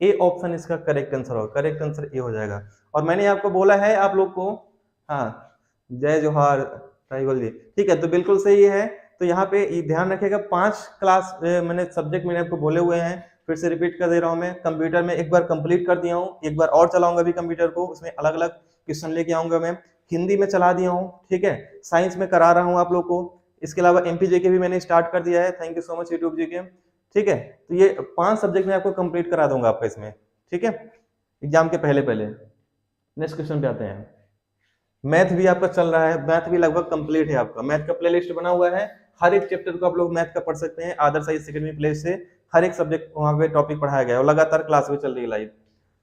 ए ऑप्शन इसका करेक्ट आंसर होगा, करेक्ट आंसर ए हो जाएगा। और मैंने आपको बोला है आप लोग को, हाँ जय जोहार राइवल जी, ठीक है, तो बिल्कुल सही है। तो यहाँ पे ध्यान रखिएगा 5 क्लास मैंने सब्जेक्ट मैंने आपको बोले हुए हैं, फिर से रिपीट कर दे रहा हूँ। मैं कंप्यूटर में एक बार कंप्लीट कर दिया हूँ, एक बार और चलाऊंगा अभी कंप्यूटर को, उसमें अलग अलग क्वेश्चन लेके आऊंगा मैं। हिंदी में चला दिया हूँ, ठीक है, साइंस में करा रहा हूँ आप लोग को, इसके अलावा एमपीजे के भी मैंने स्टार्ट कर दिया है। Thank you so much YouTube ji के, ठीक है। तो ये 5 सब्जेक्ट में आपको कंप्लीट करा दूंगा आपका इसमें, ठीक है, एग्जाम के पहले पहले। नेक्स्ट क्वेश्चन पे आते हैं। मैथ भी आपका चल रहा है, मैथ भी लगभग कंप्लीट है आपका, मैथ का प्लेलिस्ट बना हुआ है, हर एक चैप्टर को आप लोग मैथ का पढ़ सकते हैं। आदर्श आईएएस एकेडमी प्लेलिस्ट से हर एक सब्जेक्ट वहां पे टॉपिक पढ़ाया गया है और लगातार क्लास भी चल रही है लाइव।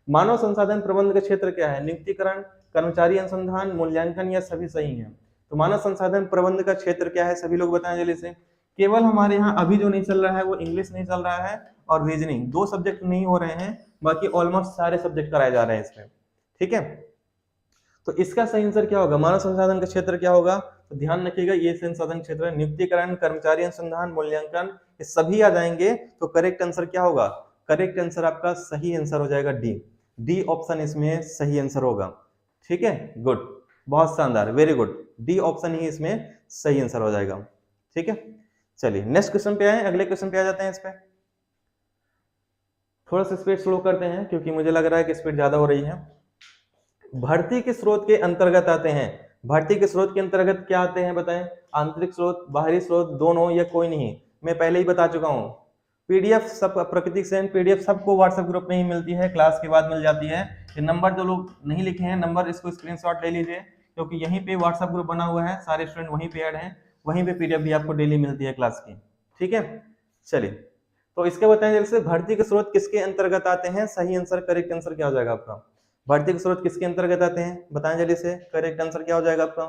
मानव संसाधन प्रबंधन का क्षेत्र क्या है? नियुक्तिकरण, कर्मचारी अनुसंधान, मूल्यांकन या सभी सही है? तो मानव संसाधन प्रबंधन का क्षेत्र क्या है? सभी लोग बताएं जल्दी से। केवल हमारे यहाँ अभी जो नहीं चल रहा है वो इंग्लिश नहीं चल रहा है और रीजनिंग, 2 सब्जेक्ट नहीं हो रहे हैं, बाकी ऑलमोस्ट सारे सब्जेक्ट कराए जा रहे हैं इसमें, ठीक है। तो इसका सही आंसर क्या होगा? मानव संसाधन का क्षेत्र क्या होगा? तो ध्यान रखिएगा ये संसाधन क्षेत्र है, नियुक्तिकरण, कर्मचारी अनुसंधान, मूल्यांकन, ये सभी आ जाएंगे। तो करेक्ट आंसर क्या होगा? करेक्ट आंसर आपका सही आंसर हो जाएगा डी ऑप्शन इसमें सही आंसर होगा, ठीक है, गुड, बहुत शानदार, वेरी गुड, डी ऑप्शन ही इसमें सही आंसर हो जाएगा, ठीक है। चलिए नेक्स्ट क्वेश्चन पे आए, अगले क्वेश्चन पे आ जाते हैं। इस पे थोड़ा सा स्पीड स्लो करते हैं क्योंकि मुझे लग रहा है कि स्पीड ज्यादा हो रही है। भर्ती के स्रोत के अंतर्गत आते हैं, भर्ती के स्रोत के अंतर्गत क्या आते हैं बताएं? आंतरिक स्रोत, बाहरी स्रोत, दोनों या कोई नहीं? मैं पहले ही बता चुका हूं, पीडीएफ सब प्राकृतिक सेन पीडीएफ सबको व्हाट्सएप ग्रुप में ही मिलती है, क्लास के बाद मिल जाती है। ये नंबर जो लोग नहीं लिखे हैं नंबर, इसको स्क्रीनशॉट ले लीजिए क्योंकि यहीं पे व्हाट्सएप ग्रुप बना हुआ है, सारे स्टूडेंट वहीं पे ऐड हैं, वहीं पे पीडीएफ भी आपको डेली मिलती है क्लास की, ठीक है। चलिए तो इसके बताएं जैसे भर्ती के स्रोत किसके अंतर्गत आते हैं? सही आंसर, करेक्ट आंसर क्या हो जाएगा आपका? भर्ती के स्रोत किसके अंतर्गत आते हैं बताएं जल्दी से, करेक्ट आंसर क्या हो जाएगा आपका?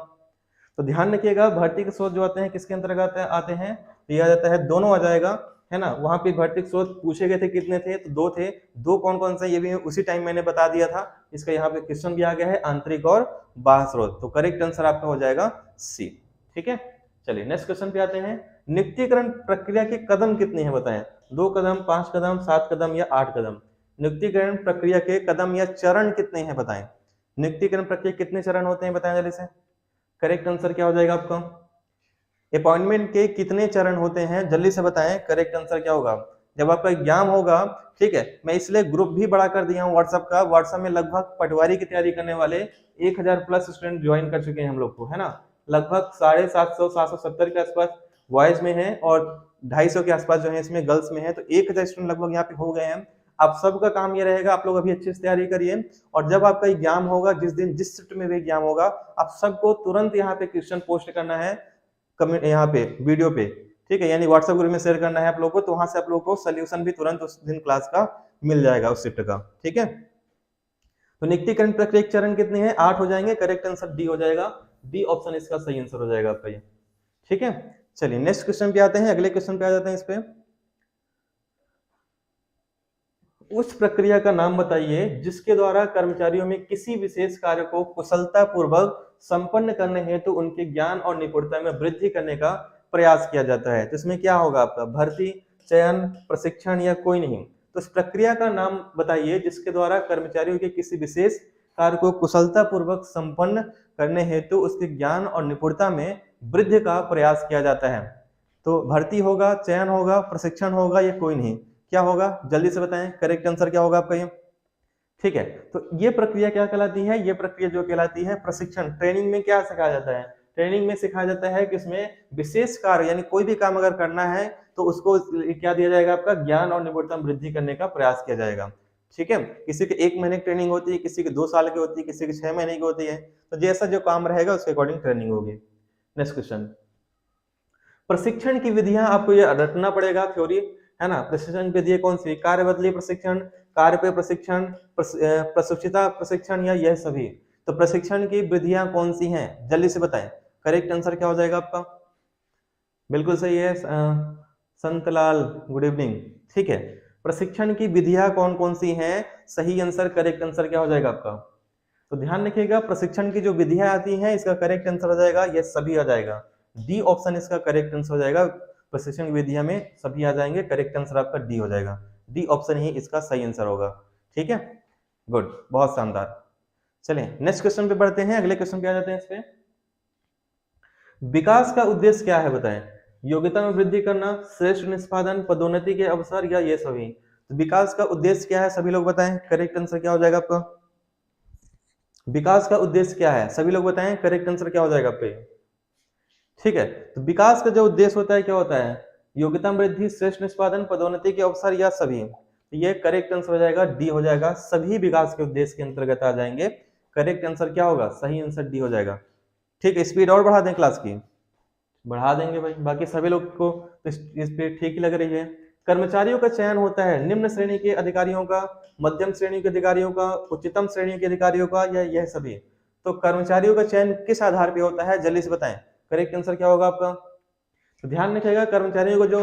तो ध्यान रखिएगा भर्ती के स्रोत जो आते हैं किसके अंतर्गत आते हैं? तो यह आ जाता है, दोनों आ जाएगा, है ना। वहां पे भर्ती के स्रोत पूछे गए थे कितने थे? तो 2 थे, 2 कौन कौन से? ये भी उसी टाइम मैंने बता दिया था, इसका यहाँ पे क्वेश्चन भी आ गया है, आंतरिक और बाह्य स्रोत। तो करेक्ट आंसर आपका हो जाएगा सी, ठीक है। चलिए नेक्स्ट क्वेश्चन पे आते हैं। नियुक्तिकरण प्रक्रिया के कदम कितने हैं बताएं? 2 कदम, 5 कदम, 7 कदम या 8 कदम? नियुक्तिकरण प्रक्रिया के कदम या चरण कितने हैं बताएं? नियुक्तिकरण प्रक्रिया कितने चरण होते हैं बताएं जल्दी से, करेक्ट आंसर क्या हो जाएगा आपका? अपॉइंटमेंट के कितने चरण होते हैं जल्दी से बताएं, करेक्ट आंसर क्या होगा? जब आपका एग्जाम होगा, ठीक है, मैं इसलिए ग्रुप भी बड़ा कर दिया हूं व्हाट्सएप का, व्हाट्सएप में लगभग पटवारी की तैयारी करने वाले 1000 प्लस स्टूडेंट ज्वाइन कर चुके हैं हम लोग को, है ना। लगभग 750 770 के आसपास बॉयज में है और 250 के आसपास जो है इसमें गर्ल्स में है, तो 1000 स्टूडेंट लगभग यहाँ पे हो गए हैं। आप सबका काम ये रहेगा, आप लोग अभी अच्छे से तैयारी करिए और जब आपका एग्जाम होगा, जिस दिन जिस शिफ्ट में भी एग्जाम होगा, आप सबको तुरंत यहाँ पे क्वेश्चन पोस्ट करना है कमेंट यहाँ पे वीडियो पे, ठीक है, यानी व्हाट्सएप ग्रुप में शेयर करना है आप लोग को, तो वहां से आप लोग को सोल्यूशन भी तुरंत उस दिन क्लास का मिल जाएगा उस शिफ्ट का, ठीक है। तो नियुक्तिकरण प्रक्रिया के चरण कितने हैं? 8 हो जाएंगे, करेक्ट आंसर डी हो जाएगा, डी ऑप्शन इसका सही आंसर हो जाएगा आपका ये, ठीक है। चलिए नेक्स्ट क्वेश्चन पे आते हैं, अगले क्वेश्चन पे आ जाते हैं। इस पे उस प्रक्रिया का नाम बताइए जिसके द्वारा कर्मचारियों में किसी विशेष कार्य को कुशलता पूर्वक संपन्न करने हेतु उनके ज्ञान और निपुणता में वृद्धि करने का प्रयास किया जाता है। तो इसमें क्या होगा आपका? भर्ती, चयन, प्रशिक्षण या कोई नहीं? तो इस प्रक्रिया का नाम बताइए जिसके द्वारा कर्मचारियों के किसी विशेष कार्य को कुशलता पूर्वक संपन्न करने हेतु उसके ज्ञान और निपुणता में वृद्धि का प्रयास किया जाता है। तो भर्ती होगा, चयन होगा, प्रशिक्षण होगा या कोई नहीं? क्या होगा जल्दी से बताएं, करेक्ट आंसर क्या होगा आपका ये, ठीक है। तो ये प्रक्रिया क्या कहलाती है? ये प्रक्रिया जो कहलाती है प्रशिक्षण, ट्रेनिंग में क्या सिखाया जाता है? ट्रेनिंग में सिखाया जाता है कि उसमें विशेष कार्य यानी कोई भी काम अगर करना है तो उसको क्या दिया जाएगा, आपका ज्ञान और निपुणता में वृद्धि करने का प्रयास किया जाएगा। ठीक है, किसी के 1 महीने की ट्रेनिंग होती है, किसी के 2 साल की होती है, किसी के 6 महीने की होती है, तो जैसा जो काम रहेगा उसके अकॉर्डिंग ट्रेनिंग होगी। नेक्स्ट क्वेश्चन, प्रशिक्षण की विधियां आपको ये रटना पड़ेगा, थ्योरी है ना। प्रशिक्षण की विधियां कौन सी, कार्य बदली प्रशिक्षण, कार्य पे प्रशिक्षण, प्रशिक्षिता प्रशिक्षण या यह सभी। तो प्रशिक्षण की विधियां कौन सी हैं, जल्दी से बताएं। करेक्ट आंसर क्या हो जाएगा आपका, बिल्कुल सही है संतलाल, गुड इवनिंग। ठीक है, प्रशिक्षण की विधियां कौन कौन सी हैं, सही आंसर, करेक्ट आंसर क्या हो जाएगा आपका। तो ध्यान रखिएगा, प्रशिक्षण की जो विधियां आती हैं इसका करेक्ट आंसर हो जाएगा ये सभी आ जाएगा, डी ऑप्शन इसका करेक्ट आंसर हो जाएगा। प्रशिक्षण की विधियां में सभी आ जाएंगे, करेक्ट आंसर आपका डी हो जाएगा, डी ऑप्शन ही इसका सही आंसर होगा। ठीक है, गुड, बहुत शानदार। चलिए नेक्स्ट क्वेश्चन पे बढ़ते हैं, अगले क्वेश्चन पे आ जाते हैं। इस पे विकास का उद्देश्य क्या है बताएं, योग्यता में वृद्धि करना, श्रेष्ठ निष्पादन, पदोन्नति के अवसर या ये सभी। तो विकास का उद्देश्य क्या है सभी लोग बताएं, करेक्ट आंसर क्या हो जाएगा आपका। विकास का उद्देश्य क्या है सभी लोग बताएं, करेक्ट आंसर क्या हो जाएगा आपका। ठीक है, तो विकास का जो उद्देश्य होता है क्या होता है, योग्यता वृद्धि, श्रेष्ठ निष्पादन, पदोन्नति के अवसर या सभी। तो ये करेक्ट आंसर हो जाएगा, डी हो जाएगा, सभी विकास के उद्देश्य के अंतर्गत आ जाएंगे। करेक्ट आंसर क्या होगा, सही आंसर डी हो जाएगा। ठीक है, स्पीड और बढ़ा दें क्लास की, बढ़ा देंगे भाई, बाकी सभी लोग को तो स्पीड ठीक ही लग रही है। कर्मचारियों का चयन होता है निम्न श्रेणी के अधिकारियों का, मध्यम श्रेणी के अधिकारियों का, उच्चतम श्रेणी के अधिकारियों का या यह सभी। तो कर्मचारियों का चयन किस आधार पर होता है, जल्दी से बताएं, करेक्ट आंसर क्या होगा आपका। तो ध्यान रखिएगा, कर्मचारियों को जो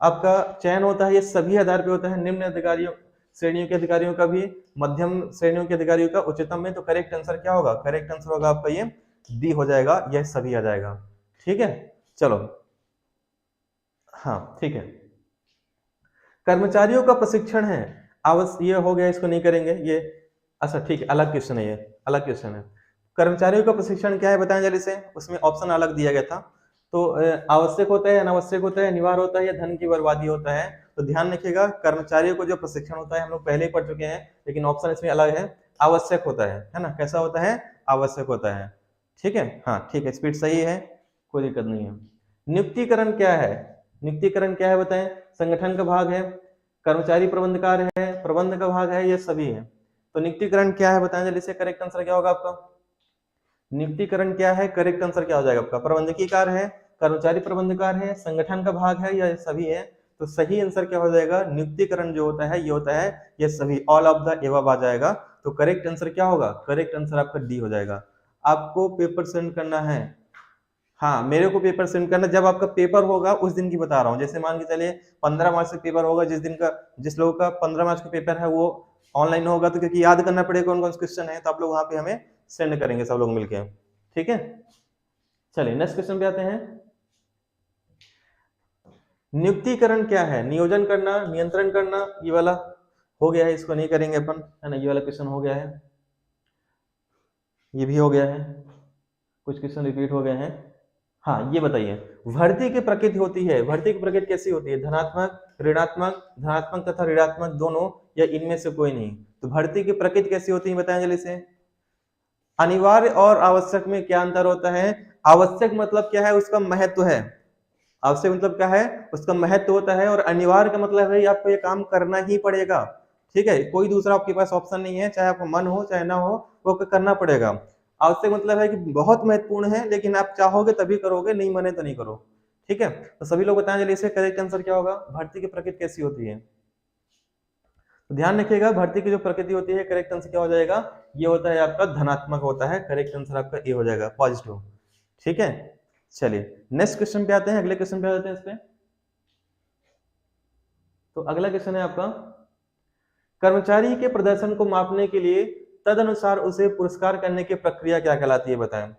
आपका चयन होता है ये सभी आधार पे होता है, निम्न अधिकारियों श्रेणियों के अधिकारियों का भी, मध्यम श्रेणियों के अधिकारियों का, उच्चतम में। तो करेक्ट आंसर क्या होगा, करेक्ट आंसर होगा आपका ये डी हो जाएगा, यह सभी आ जाएगा। ठीक है, चलो हाँ ठीक है, कर्मचारियों का प्रशिक्षण है आवश्यक, ये हो गया, इसको नहीं करेंगे ये, अच्छा ठीक है, अलग क्वेश्चन है, ये अलग क्वेश्चन है। कर्मचारियों का प्रशिक्षण क्या है बताएं जल्दी से, उसमें ऑप्शन अलग दिया गया था। तो आवश्यक होता है, अनावश्यक होता है, अनिवार्य होता है या धन की बर्बादी होता है। तो ध्यान रखिएगा, कर्मचारियों को जो प्रशिक्षण होता है हम लोग पहले ही पढ़ चुके हैं, लेकिन ऑप्शन इसमें अलग है, आवश्यक होता है ना, कैसा होता है, आवश्यक होता है। ठीक है, हाँ ठीक है, स्पीड सही है, कोई दिक्कत नहीं है। नियुक्तिकरण क्या है, नियुक्तिकरण क्या है बताएं, संगठन का भाग है, कर्मचारी प्रबंधकार है, प्रबंध का भाग है, ये सभी है। तो नियुक्तिकरण क्या है बताएं जल्दी से, करेक्ट आंसर क्या होगा आपका। नियुक्तिकरण क्या है, करेक्ट आंसर क्या हो जाएगा आपका, प्रबंधकीय कार्य है, कर्मचारी प्रबंधकार है, संगठन का भाग है, या सभी है। तो सही आंसर क्या हो जाएगा, नियुक्तिकरण जो होता है ये होता है ये सभी, ऑल ऑफ द एबव आ जाएगा। तो करेक्ट आंसर क्या होगा, करेक्ट आंसर आपका डी हो जाएगा। आपको पेपर सेंड करना है, हाँ मेरे को पेपर सेंड करना, जब आपका पेपर होगा उस दिन की बता रहा हूँ। जैसे मान के चलिए 15 मार्च से पेपर होगा, जिस दिन का, जिस लोगों का 15 मार्च का पेपर है वो ऑनलाइन होगा, तो क्योंकि याद करना पड़ेगा कौन कौन से क्वेश्चन है, तो आप लोग वहां पे हमें सेंड करेंगे सब लोग मिलके। ठीक है, चलिए नेक्स्ट क्वेश्चन पे आते हैं। नियुक्तिकरण क्या है, नियोजन करना, नियंत्रण करना, ये वाला हो गया है, इसको नहीं करेंगे अपन, है ना, ये वाला क्वेश्चन हो गया है, ये भी हो गया है, कुछ क्वेश्चन रिपीट हो गए हैं। हाँ ये बताइए, भर्ती की प्रकृति होती है, भर्ती की प्रकृति कैसी होती है, धनात्मक, ऋणात्मक, धनात्मक तथा ऋणात्मक दोनों, या इनमें से कोई नहीं। तो भर्ती की प्रकृति कैसी होती है बताएं जल्दी से। अनिवार्य और आवश्यक में क्या अंतर होता है, आवश्यक मतलब क्या है, उसका महत्व है, आवश्यक मतलब क्या है, उसका महत्व होता है, और अनिवार्य का मतलब है आपको ये काम करना ही पड़ेगा। ठीक है, कोई दूसरा आपके पास ऑप्शन नहीं है, चाहे आपको मन हो चाहे ना हो, वो करना पड़ेगा। आवश्यक मतलब है कि बहुत महत्वपूर्ण है, लेकिन आप चाहोगे तभी करोगे, नहीं मने तो नहीं करो। ठीक है, तो सभी लोग बताएं जल्दी से, करेक्ट आंसर क्या होगा, भर्ती की प्रकृति कैसी होती है। तो ध्यान रखिएगा, भर्ती की जो प्रकृति होती है, करेक्ट आंसर क्या हो जाएगा, ये होता है आपका धनात्मक होता है, करेक्ट आंसर आपका ए हो जाएगा, पॉजिटिव। ठीक है, चलिए नेक्स्ट क्वेश्चन पे आते हैं, अगले क्वेश्चन पे आ जाते हैं इस पे। तो अगला क्वेश्चन है आपका, कर्मचारी के प्रदर्शन को मापने के लिए तदनुसार उसे पुरस्कार करने की प्रक्रिया क्या कहलाती है बताएं।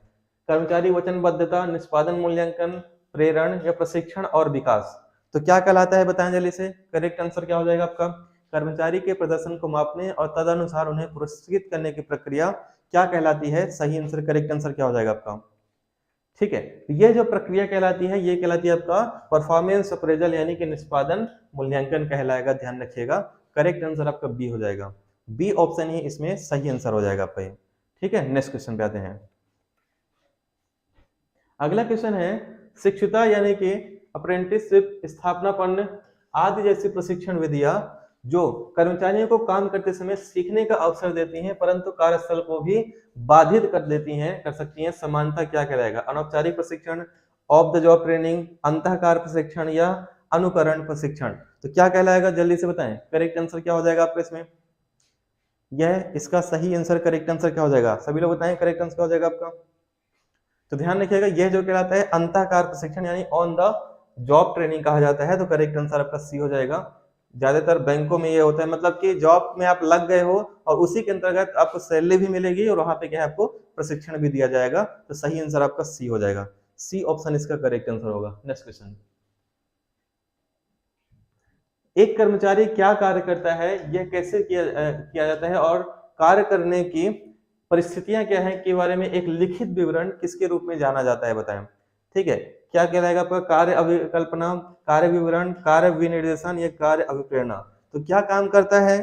कर्मचारी वचनबद्धता, निष्पादन मूल्यांकन, प्रेरण या प्रशिक्षण और विकास। तो क्या कहलाता है बताएं जल्दी से, करेक्ट आंसर क्या हो जाएगा आपका। कर्मचारी के प्रदर्शन को मापने और तदनुसार उन्हें पुरस्कृत करने की प्रक्रिया क्या कहलाती है, सही आंसर, करेक्ट आंसर क्या हो जाएगा आपका। ठीक है, ये जो प्रक्रिया कहलाती है ये कहलाती है आपका परफॉर्मेंस अप्रेजल, यानी कि निष्पादन मूल्यांकन कहलाएगा, ध्यान रखिएगा। करेक्ट आंसर आपका बी हो जाएगा, बी ऑप्शन ही इसमें सही आंसर हो जाएगा आपका। ठीक है, नेक्स्ट क्वेश्चन पे आते हैं। अगला क्वेश्चन है शिक्षुता यानी कि अप्रेंटिसशिप, स्थापनापन्न आदि जैसी प्रशिक्षण विधियां जो कर्मचारियों को काम करते समय सीखने का अवसर देती हैं परंतु कार्यस्थल को भी बाधित कर देती हैं, कर सकती हैं, समानता क्या कहलाएगा? अनौपचारिक प्रशिक्षण, ऑफ द जॉब ट्रेनिंग, अंतःकार प्रशिक्षण या अनुकरण प्रशिक्षण। तो क्या कहलाएगा, जल्दी से बताएं। करेक्ट आंसर क्या हो जाएगा आपका इसमें? यह इसका सही आंसर, करेक्ट आंसर क्या हो जाएगा? सभी लोग बताएं करेक्ट आंसर क्या हो जाएगा आपका। तो ध्यान रखिएगा, यह जो कहलाता है अंतःकार प्रशिक्षण यानी ऑन द जॉब ट्रेनिंग कहा जाता है। तो करेक्ट आंसर आपका सी हो जाएगा। ज्यादातर बैंकों में ये होता है, मतलब कि जॉब में आप लग गए हो और उसी के अंतर्गत आपको सैलरी भी मिलेगी और वहां पे क्या है आपको प्रशिक्षण भी दिया जाएगा। तो सही आंसर आपका सी हो जाएगा। सी ऑप्शन इसका करेक्ट आंसर होगा। नेक्स्ट क्वेश्चन, एक कर्मचारी क्या कार्य करता है, यह कैसे किया जाता है और कार्य करने की परिस्थितियां क्या है के बारे में एक लिखित विवरण किसके रूप में जाना जाता है, बताएं। ठीक है, क्या कहलाएगा आपका? कार्य अभिकल्पना, कार्य विवरण, कार्य विनिर्देशन या कार्य अभिप्रेरणा। तो क्या काम करता है,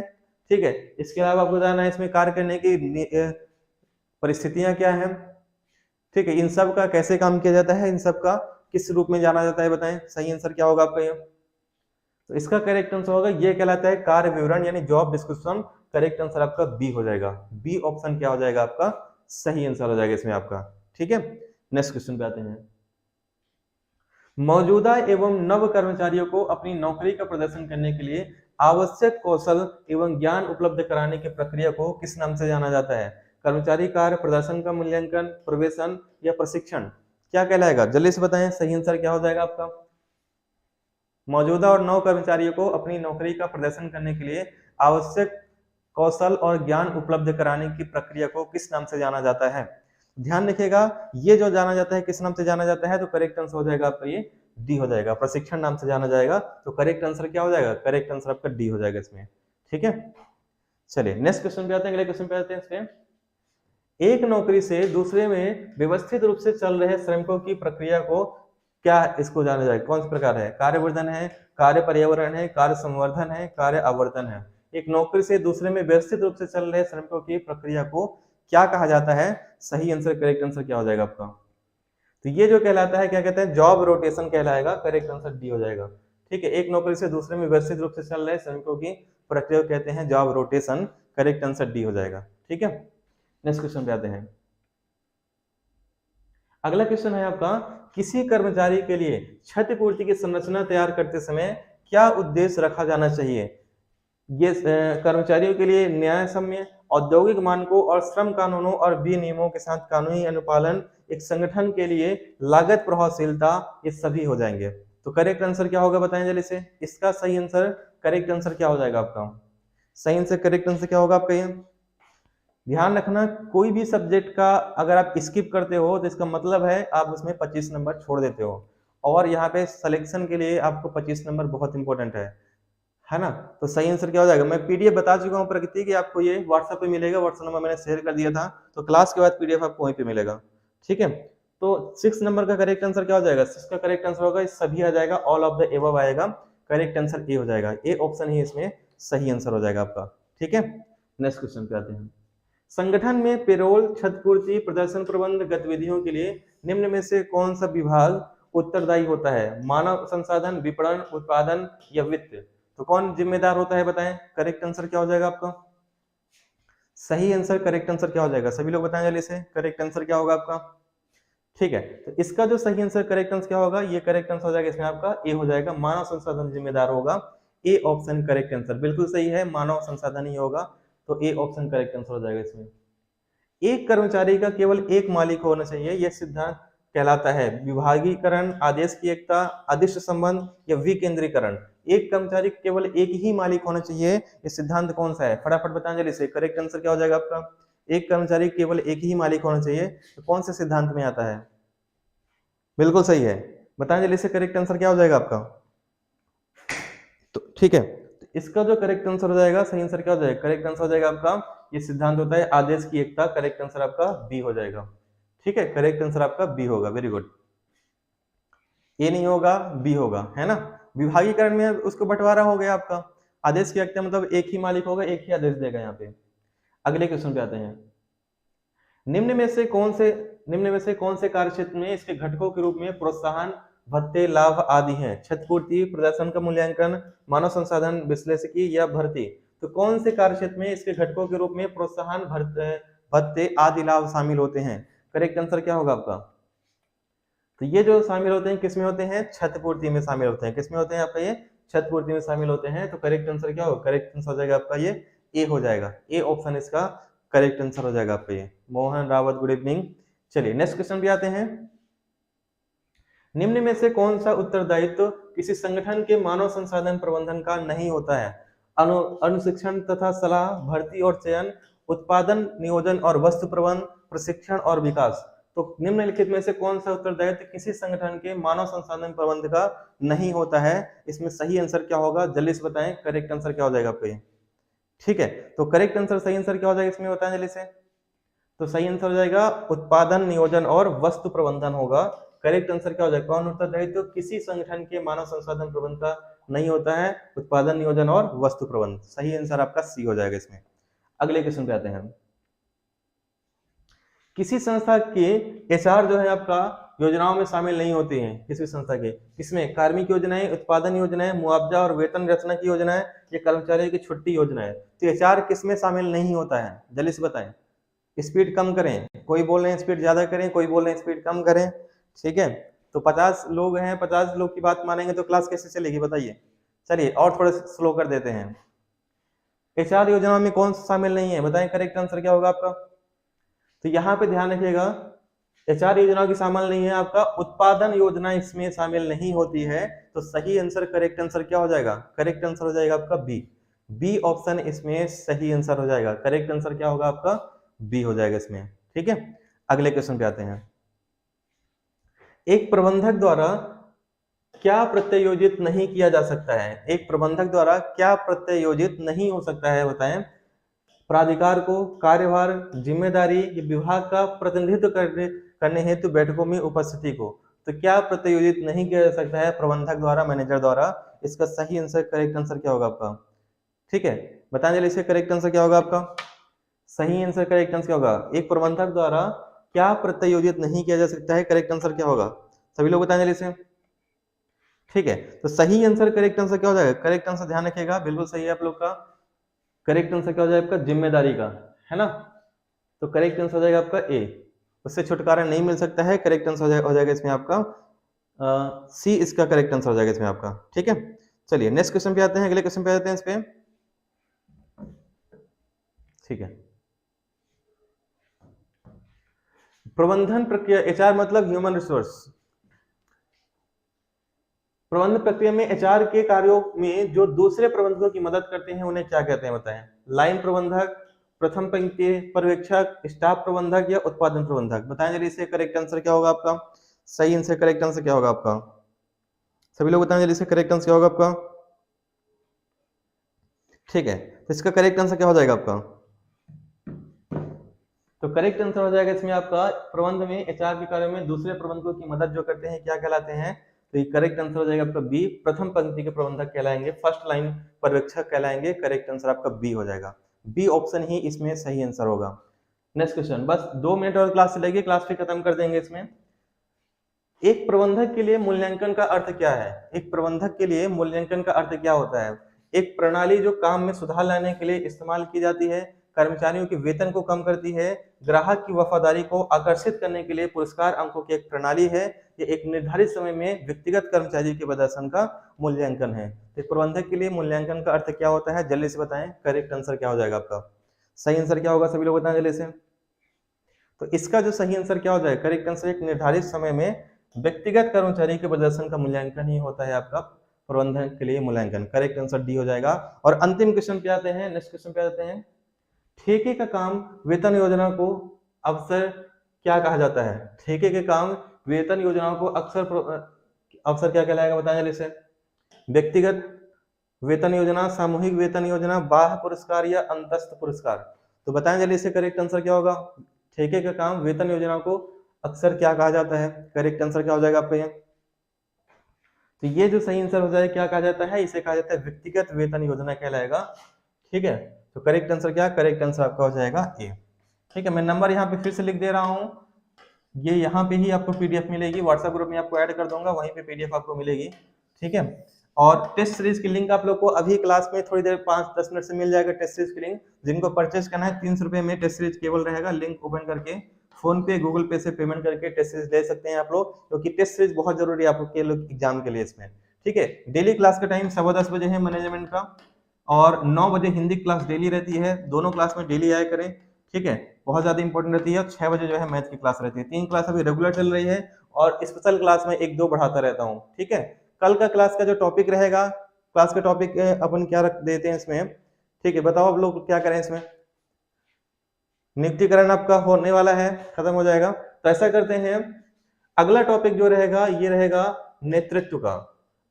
ठीक है, इसके अलावा आपको बताना है इसमें कार्य करने की परिस्थितियां क्या है, ठीक है, इन सब का कैसे काम किया जाता है, इन सब का किस रूप में जाना जाता है, बताएं। सही आंसर क्या होगा आपका? ये तो इसका करेक्ट आंसर होगा, ये कहलाता है कार्य विवरण यानी जॉब डिस्क्रिप्शन। करेक्ट आंसर आपका बी हो जाएगा। बी ऑप्शन क्या हो जाएगा आपका? सही आंसर हो जाएगा इसमें आपका। ठीक है, नेक्स्ट क्वेश्चन पे आते हैं। मौजूदा एवं नव कर्मचारियों को अपनी नौकरी का प्रदर्शन करने के लिए आवश्यक कौशल एवं ज्ञान उपलब्ध कराने की प्रक्रिया को किस नाम से जाना जाता है? कर्मचारी कार्य प्रदर्शन का मूल्यांकन, प्रवेशन या प्रशिक्षण, क्या कहलाएगा? जल्दी से बताएं सही आंसर क्या हो जाएगा आपका। मौजूदा और नव कर्मचारियों को अपनी नौकरी का प्रदर्शन करने के लिए आवश्यक कौशल और ज्ञान उपलब्ध कराने की प्रक्रिया को किस नाम से जाना जाता है? ध्यान रखिएगा, ये जो जाना जाता है किस नाम से जाना जाता है, तो करेक्ट आंसर हो जाएगा आपका ये डी हो जाएगा। प्रशिक्षण नाम से जाना जाएगा। तो करेक्ट आंसर क्या हो जाएगा? करेक्ट आंसर आपका डी हो जाएगा इसमें। ठीक है, चलिए नेक्स्ट क्वेश्चन पे आते हैं। अगले क्वेश्चन पे आते हैं। इसमें एक नौकरी से दूसरे में व्यवस्थित रूप से चल रहे श्रमिकों की प्रक्रिया को क्या इसको जाना जाएगा? कौन सा प्रकार है? कार्यवर्धन है, कार्य पर्यावरण है, कार्य संवर्धन है, कार्य आवर्तन है। एक नौकरी से दूसरे में व्यवस्थित रूप से चल रहे श्रमिकों की प्रक्रिया को क्या कहा जाता है? सही आंसर, करेक्ट आंसर क्या हो जाएगा आपका? तो ये जो कहलाता है क्या कहते हैं? जॉब रोटेशन कहलाएगा। करेक्ट आंसर डी हो जाएगा। ठीक है, एक नौकरी से दूसरे में व्यवस्थित रूप से चल रहे श्रमिकों की प्रक्रिया को कहते हैं job rotation. Correct answer D हो जाएगा। ठीक है, नेक्स्ट क्वेश्चन पे आते हैं। अगला क्वेश्चन है आपका, किसी कर्मचारी के लिए क्षतिपूर्ति की संरचना तैयार करते समय क्या उद्देश्य रखा जाना चाहिए? ये कर्मचारियों के लिए न्यायसम्य, औद्योगिक मानकों और श्रम कानूनों और विनियमों के साथ कानूनी अनुपालन, एक संगठन के लिए लागत प्रभावशीलता, ये सभी हो जाएंगे। तो करेक्ट आंसर क्या होगा, बताएं जल्दी से। इसका सही आंसर, करेक्ट आंसर क्या हो जाएगा आपका? सही आंसर, करेक्ट आंसर क्या होगा आपका? ये ध्यान रखना, कोई भी सब्जेक्ट का अगर आप स्किप करते हो तो इसका मतलब है आप उसमें 25 नंबर छोड़ देते हो। और यहाँ पे सिलेक्शन के लिए आपको 25 नंबर बहुत इंपॉर्टेंट है ना। तो सही आंसर क्या हो जाएगा? मैं पीडीएफ बता चुका हूँ प्रगति की, आपको ये व्हाट्सएप पे मिलेगा। व्हाट्सएप नंबर मैंने शेयर कर दिया था, तो क्लास के बाद पीडीएफ आपको वहीं पे मिलेगा। ठीक है, तो 6 नंबर का करेक्ट आंसर क्या हो जाएगा? 6 का करेक्ट आंसर होगा सभी आ जाएगा, ऑल ऑफ द एबव आएगा। करेक्ट आंसर ए हो जाएगा। ए ऑप्शन ही इसमें सही आंसर हो जाएगा आपका। ठीक है, नेक्स्ट क्वेश्चन पे आते हैं। संगठन में पेरोल, क्षतिपूर्ति, प्रदर्शन प्रबंध गतिविधियों के लिए निम्न में से कौन सा विभाग उत्तरदायी होता है? मानव संसाधन, विपणन, उत्पादन या वित्त। तो कौन जिम्मेदार होता है, बताएं। करेक्ट आंसर क्या हो जाएगा आपका? सही आंसर, करेक्ट आंसर क्या हो जाएगा? सभी लोग बताएं जल्दी से, करेक्ट आंसर क्या होगा आपका? ठीक है, तो इसका जो सही आंसर, करेक्ट आंसर क्या होगा? ये करेक्ट आंसर हो जाएगा इसमें आपका ए हो जाएगा। मानव संसाधन जिम्मेदार होगा। ए ऑप्शन करेक्ट आंसर, बिल्कुल सही है, मानव संसाधन ही होगा। तो ए ऑप्शन करेक्ट आंसर हो जाएगा इसमें। एक कर्मचारी का केवल एक मालिक होना चाहिए, यह सिद्धांत कहलाता है विभागीकरण, आदेश की एकता, अदिश संबंध या विकेंद्रीकरण। एक कर्मचारी केवल एक ही मालिक होना चाहिए, ये सिद्धांत कौन सा है? फटाफट बताएं जल्दी से। करेक्ट आंसर क्या हो जाएगा आपका? एक कर्मचारी केवल एक ही मालिक होना चाहिए, तो कौन से सिद्धांत में आता है? बिल्कुल सही है, बताएं जल्दी से। करेक्ट आंसर क्या हो जाएगा आपका? तो ठीक है, तो इसका जो करेक्ट आंसर हो जाएगा, सही आंसर क्या हो जाएगा? करेक्ट आंसर हो जाएगा आपका, ये सिद्धांत होता है आदेश की एकता। करेक्ट आंसर आपका बी हो जाएगा। ठीक है, करेक्ट आंसर आपका बी होगा। वेरी गुड, ए नहीं होगा, बी होगा, है ना। विभागीकरण में उसको बंटवारा हो गया आपका। आदेश की एकता मतलब एक ही मालिक होगा, एक ही आदेश देगा यहाँ पे। अगले क्वेश्चन पे आते हैं। निम्न में से कौन से निम्न में से कौन से कार्य क्षेत्र में इसके घटकों के रूप में प्रोत्साहन, भत्ते, लाभ आदि हैं? क्षतिपूर्ति, प्रदर्शन का मूल्यांकन, मानव संसाधन विश्लेषकी या भर्ती। तो कौन से कार्य क्षेत्र में इसके घटकों के रूप में प्रोत्साहन, भत्ते आदि लाभ शामिल होते हैं? करेक्ट आंसर क्या होगा आपका? तो ये जो शामिल होते हैं किसमें होते हैं? क्षतिपूर्ति में शामिल होते हैं। किसमें होते हैं आपका? ये क्षतिपूर्ति में शामिल होते हैं। तो करेक्ट आंसर क्या होगा? करेक्ट आंसर हो जाएगा आपका ये ए हो जाएगा। ए ऑप्शन इसका करेक्ट आंसर हो जाएगा आपका ये। Mohan Rawat, good evening. चलिए नेक्स्ट क्वेश्चन पे आते हैं। निम्न में से कौन सा उत्तरदायित्व किसी संगठन के मानव संसाधन प्रबंधन का नहीं होता है? अनुशिक्षण तथा सलाह, भर्ती और चयन, उत्पादन, नियोजन और वस्तु प्रबंध, प्रशिक्षण और विकास। तो निम्नलिखित में से कौन सा उत्तरदायित्व किसी संगठन के मानव संसाधन प्रबंध का नहीं होता है? इसमें सही आंसर क्या होगा? जल्दी से बताएं, करेक्ट आंसर क्या हो जाएगा आपका ये? ठीक है, तो करेक्ट आंसर, सही आंसर क्या हो जाएगा इसमें बताएं जल्दी से। तो सही आंसर हो जाएगा उत्पादन, नियोजन और वस्तु प्रबंधन होगा। करेक्ट आंसर क्या हो जाएगा? कौन उत्तरदायित्व किसी संगठन के मानव संसाधन प्रबंध का नहीं होता है? उत्पादन, नियोजन और वस्तु प्रबंध। सही आंसर आपका सी हो जाएगा इसमें। अगले क्वेश्चन पे आते हैं। किसी संस्था के एचआर जो है आपका योजनाओं में शामिल नहीं होती हैं। किसी संस्था के, इसमें कार्मिक योजनाएं, उत्पादन योजनाएं, मुआवजा और वेतन रचना की योजनाएं, ये कर्मचारियों की छुट्टी योजनाएं। तो एचआर किसमें शामिल नहीं होता है? जल्दी से बताएं। स्पीड कम करें, कोई बोल रहे हैं स्पीड ज्यादा करें, कोई बोल रहे हैं स्पीड कम करें। ठीक है, तो 50 लोग हैं, 50 लोग की बात मानेंगे तो क्लास कैसे चलेगी बताइए। चलिए और थोड़ा स्लो कर देते हैं। एचआर योजना में कौन सा शामिल नहीं है? बताएं करेक्ट आंसर क्या होगा आपका? तो यहाँ पे ध्यान रखिएगा, एचआर योजना की शामिल नहीं है आपका उत्पादन योजना, इसमें शामिल नहीं होती है। तो सही आंसर, करेक्ट आंसर क्या हो जाएगा? करेक्ट आंसर हो जाएगा आपका बी। बी ऑप्शन इसमें सही आंसर हो जाएगा। करेक्ट आंसर क्या होगा आपका? बी हो जाएगा इसमें। ठीक है, अगले क्वेश्चन पे आते हैं। एक प्रबंधक द्वारा क्या प्रत्यायोजित नहीं किया जा सकता है? एक प्रबंधक द्वारा क्या प्रत्यायोजित नहीं हो सकता है बताएं? प्राधिकार को कार्यभार, जिम्मेदारी, विभाग का प्रतिनिधित्व करने हेतु बैठकों में उपस्थिति को। तो क्या प्रत्यायोजित नहीं किया जा सकता है प्रबंधक द्वारा, मैनेजर द्वारा? इसका सही आंसर, करेक्ट आंसर क्या होगा आपका? ठीक है, बताएं जल्दी से, करेक्ट आंसर क्या होगा आपका? सही आंसर, करेक्ट आंसर क्या होगा? एक प्रबंधक द्वारा क्या प्रत्यायोजित नहीं किया जा सकता है? करेक्ट आंसर क्या होगा? सभी लोग बताएं जल्दी से। ठीक है, तो सही आंसर, करेक्ट आंसर क्या हो जाएगा? करेक्ट आंसर ध्यान रखिएगा, बिल्कुल सही है आप लोग का। करेक्ट आंसर क्या हो जाएगा आपका? जिम्मेदारी का, है ना। तो करेक्ट आंसर हो जाएगा आपका ए, उससे छुटकारा नहीं मिल सकता है। करेक्ट आंसर हो जाएगा इसमें आपका सी, इसका करेक्ट आंसर हो जाएगा इसमें आपका। ठीक है, चलिए नेक्स्ट क्वेश्चन पे आते हैं, अगले क्वेश्चन पे आते हैं इस पे। ठीक है, प्रबंधन प्रक्रिया, एचआर मतलब ह्यूमन रिसोर्स। प्रबंधन प्रक्रिया में एचआर के कार्यों में जो दूसरे प्रबंधकों की मदद करते हैं उन्हें क्या कहते हैं बताएं? लाइन प्रबंधक, प्रथम पंक्ति पर्यवेक्षक, स्टाफ प्रबंधक या उत्पादन प्रबंधक। बताएं जल्दी से, करेक्ट आंसर क्या होगा आपका? सही आंसर, करेक्ट आंसर क्या होगा आपका? सभी लोग बताएं जल्दी से, करेक्ट आंसर क्या होगा आपका? ठीक है, तो इसका करेक्ट आंसर क्या हो जाएगा आपका? तो करेक्ट आंसर हो जाएगा इसमें आपका प्रबंध में एचआर के कार्यों में दूसरे प्रबंधकों की मदद जो करते हैं क्या कहलाते हैं? तो ये करेक्ट आंसर हो जाएगा आपका बी, प्रथम पंक्ति के प्रबंधक कहलाएंगे, फर्स्ट लाइन पर्यवेक्षक कहलाएंगे। करेक्ट आंसर आपका बी हो जाएगा। बी ऑप्शन ही इसमें सही आंसर होगा। नेक्स्ट क्वेश्चन, बस 2 मिनट और क्लास चलेगी, क्लास फिर खत्म कर देंगे इसमें। एक प्रबंधक के लिए मूल्यांकन का अर्थ क्या है? एक प्रबंधक के लिए मूल्यांकन का अर्थ क्या होता है? एक प्रणाली जो काम में सुधार लाने के लिए इस्तेमाल की जाती है, कर्मचारियों के वेतन को कम करती है, ग्राहक की वफादारी को आकर्षित करने के लिए पुरस्कार अंकों की एक प्रणाली है, ये एक निर्धारित समय में व्यक्तिगत कर्मचारी के प्रदर्शन का मूल्यांकन है। एक प्रबंधक के लिए मूल्यांकन का अर्थ क्या होता है? जल्दी से बताएं, करेक्ट आंसर क्या हो जाएगा आपका? सही आंसर क्या होगा? सभी लोग बताएं जल्दी से। तो इसका जो सही आंसर क्या हो जाएगा? करेक्ट आंसर एक निर्धारित समय में व्यक्तिगत कर्मचारी के प्रदर्शन का मूल्यांकन ही होता है आपका प्रबंधन के लिए मूल्यांकन। करेक्ट आंसर डी हो जाएगा। और अंतिम क्वेश्चन पे आते हैं, नेक्स्ट क्वेश्चन पे आते हैं। ठेके का काम वेतन योजना को अवसर क्या कहा जाता है? ठेके के काम वेतन योजनाओं को अवसर क्या कहलाएगा? बताएं जल्दी से। व्यक्तिगत वेतन योजना, सामूहिक वेतन योजना, बाह्य पुरस्कार या अंतस्थ पुरस्कार। तो बताएं जल्दी से, करेक्ट आंसर क्या होगा? ठेके का काम वेतन योजना को अक्सर क्या कहा जाता है? करेक्ट आंसर क्या हो जाएगा आपका ये? तो ये जो सही आंसर हो जाएगा क्या कहा जाता है? इसे कहा जाता है व्यक्तिगत वेतन योजना कहलाएगा। ठीक है, तो करेक्ट आंसर क्या? करेक्ट आंसर आपका हो जाएगा ए। ठीक है, मैं नंबर यहाँ पे फिर से लिख दे रहा हूँ। ये यहाँ पे ही आपको पीडीएफ मिलेगी, व्हाट्सएप ग्रुप में आपको ऐड कर दूंगा, वहीं पे पीडीएफ आपको मिलेगी, ठीक है। और टेस्ट सीरीज की लिंक आप लोग को अभी क्लास में थोड़ी देर 5-10 मिनट से मिल जाएगा टेस्ट सीरीज की लिंक। जिनको परचेज करना है 300 रुपए में टेस्ट सीरीज केवल रहेगा, लिंक ओपन करके फोन पे गूगल पे से पेमेंट करके टेस्ट सीरीज ले सकते हैं आप लोग, क्योंकि टेस्ट सीरीज बहुत जरूरी है आपके लोग एग्जाम के लिए इसमें, ठीक है। डेली क्लास का टाइम 10:15 बजे है मैनेजमेंट का, और 9 बजे हिंदी क्लास डेली रहती है, दोनों क्लास में डेली आया करें, ठीक है, बहुत ज्यादा इंपॉर्टेंट रहती है। 6 बजे जो है मैथ की क्लास रहती है। 3 क्लास अभी रेगुलर चल रही है और स्पेशल क्लास में 1-2 बढ़ाता रहता हूँ, ठीक है। कल का क्लास का जो टॉपिक रहेगा, क्लास का टॉपिक अपन क्या रख देते हैं इसमें, ठीक है, बताओ आप लोग क्या करें इसमें। नियुक्तिकरण आपका होने वाला है, खत्म हो जाएगा, तो ऐसा करते हैं अगला टॉपिक जो रहेगा ये रहेगा नेतृत्व का।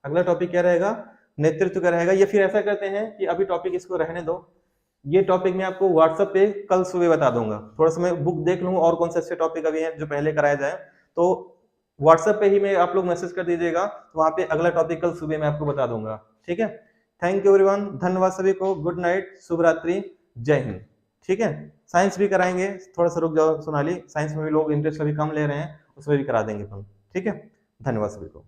अगला टॉपिक क्या रहेगा, नेतृत्व का रहेगा। या फिर ऐसा करते हैं कि अभी टॉपिक इसको रहने दो, ये टॉपिक मैं आपको व्हाट्सएप पे कल सुबह बता दूंगा। थोड़ा सा मैं बुक देख लूँ और कौन से अच्छे टॉपिक अभी हैं जो पहले कराया जाए, तो व्हाट्सएप पे ही मैं आप लोग मैसेज कर दीजिएगा, तो वहाँ पे अगला टॉपिक कल सुबह मैं आपको बता दूंगा, ठीक है। थैंक यू एवरीवन, धन्यवाद सभी को, गुड नाइट, शुभ रात्रि, जय हिंद, ठीक है। साइंस भी कराएंगे, थोड़ा सा रुक जाओ सोनाली, साइंस में भी लोग इंटरेस्ट अभी कम ले रहे हैं, उसमें भी करा देंगे हम, ठीक है। धन्यवाद सभी को।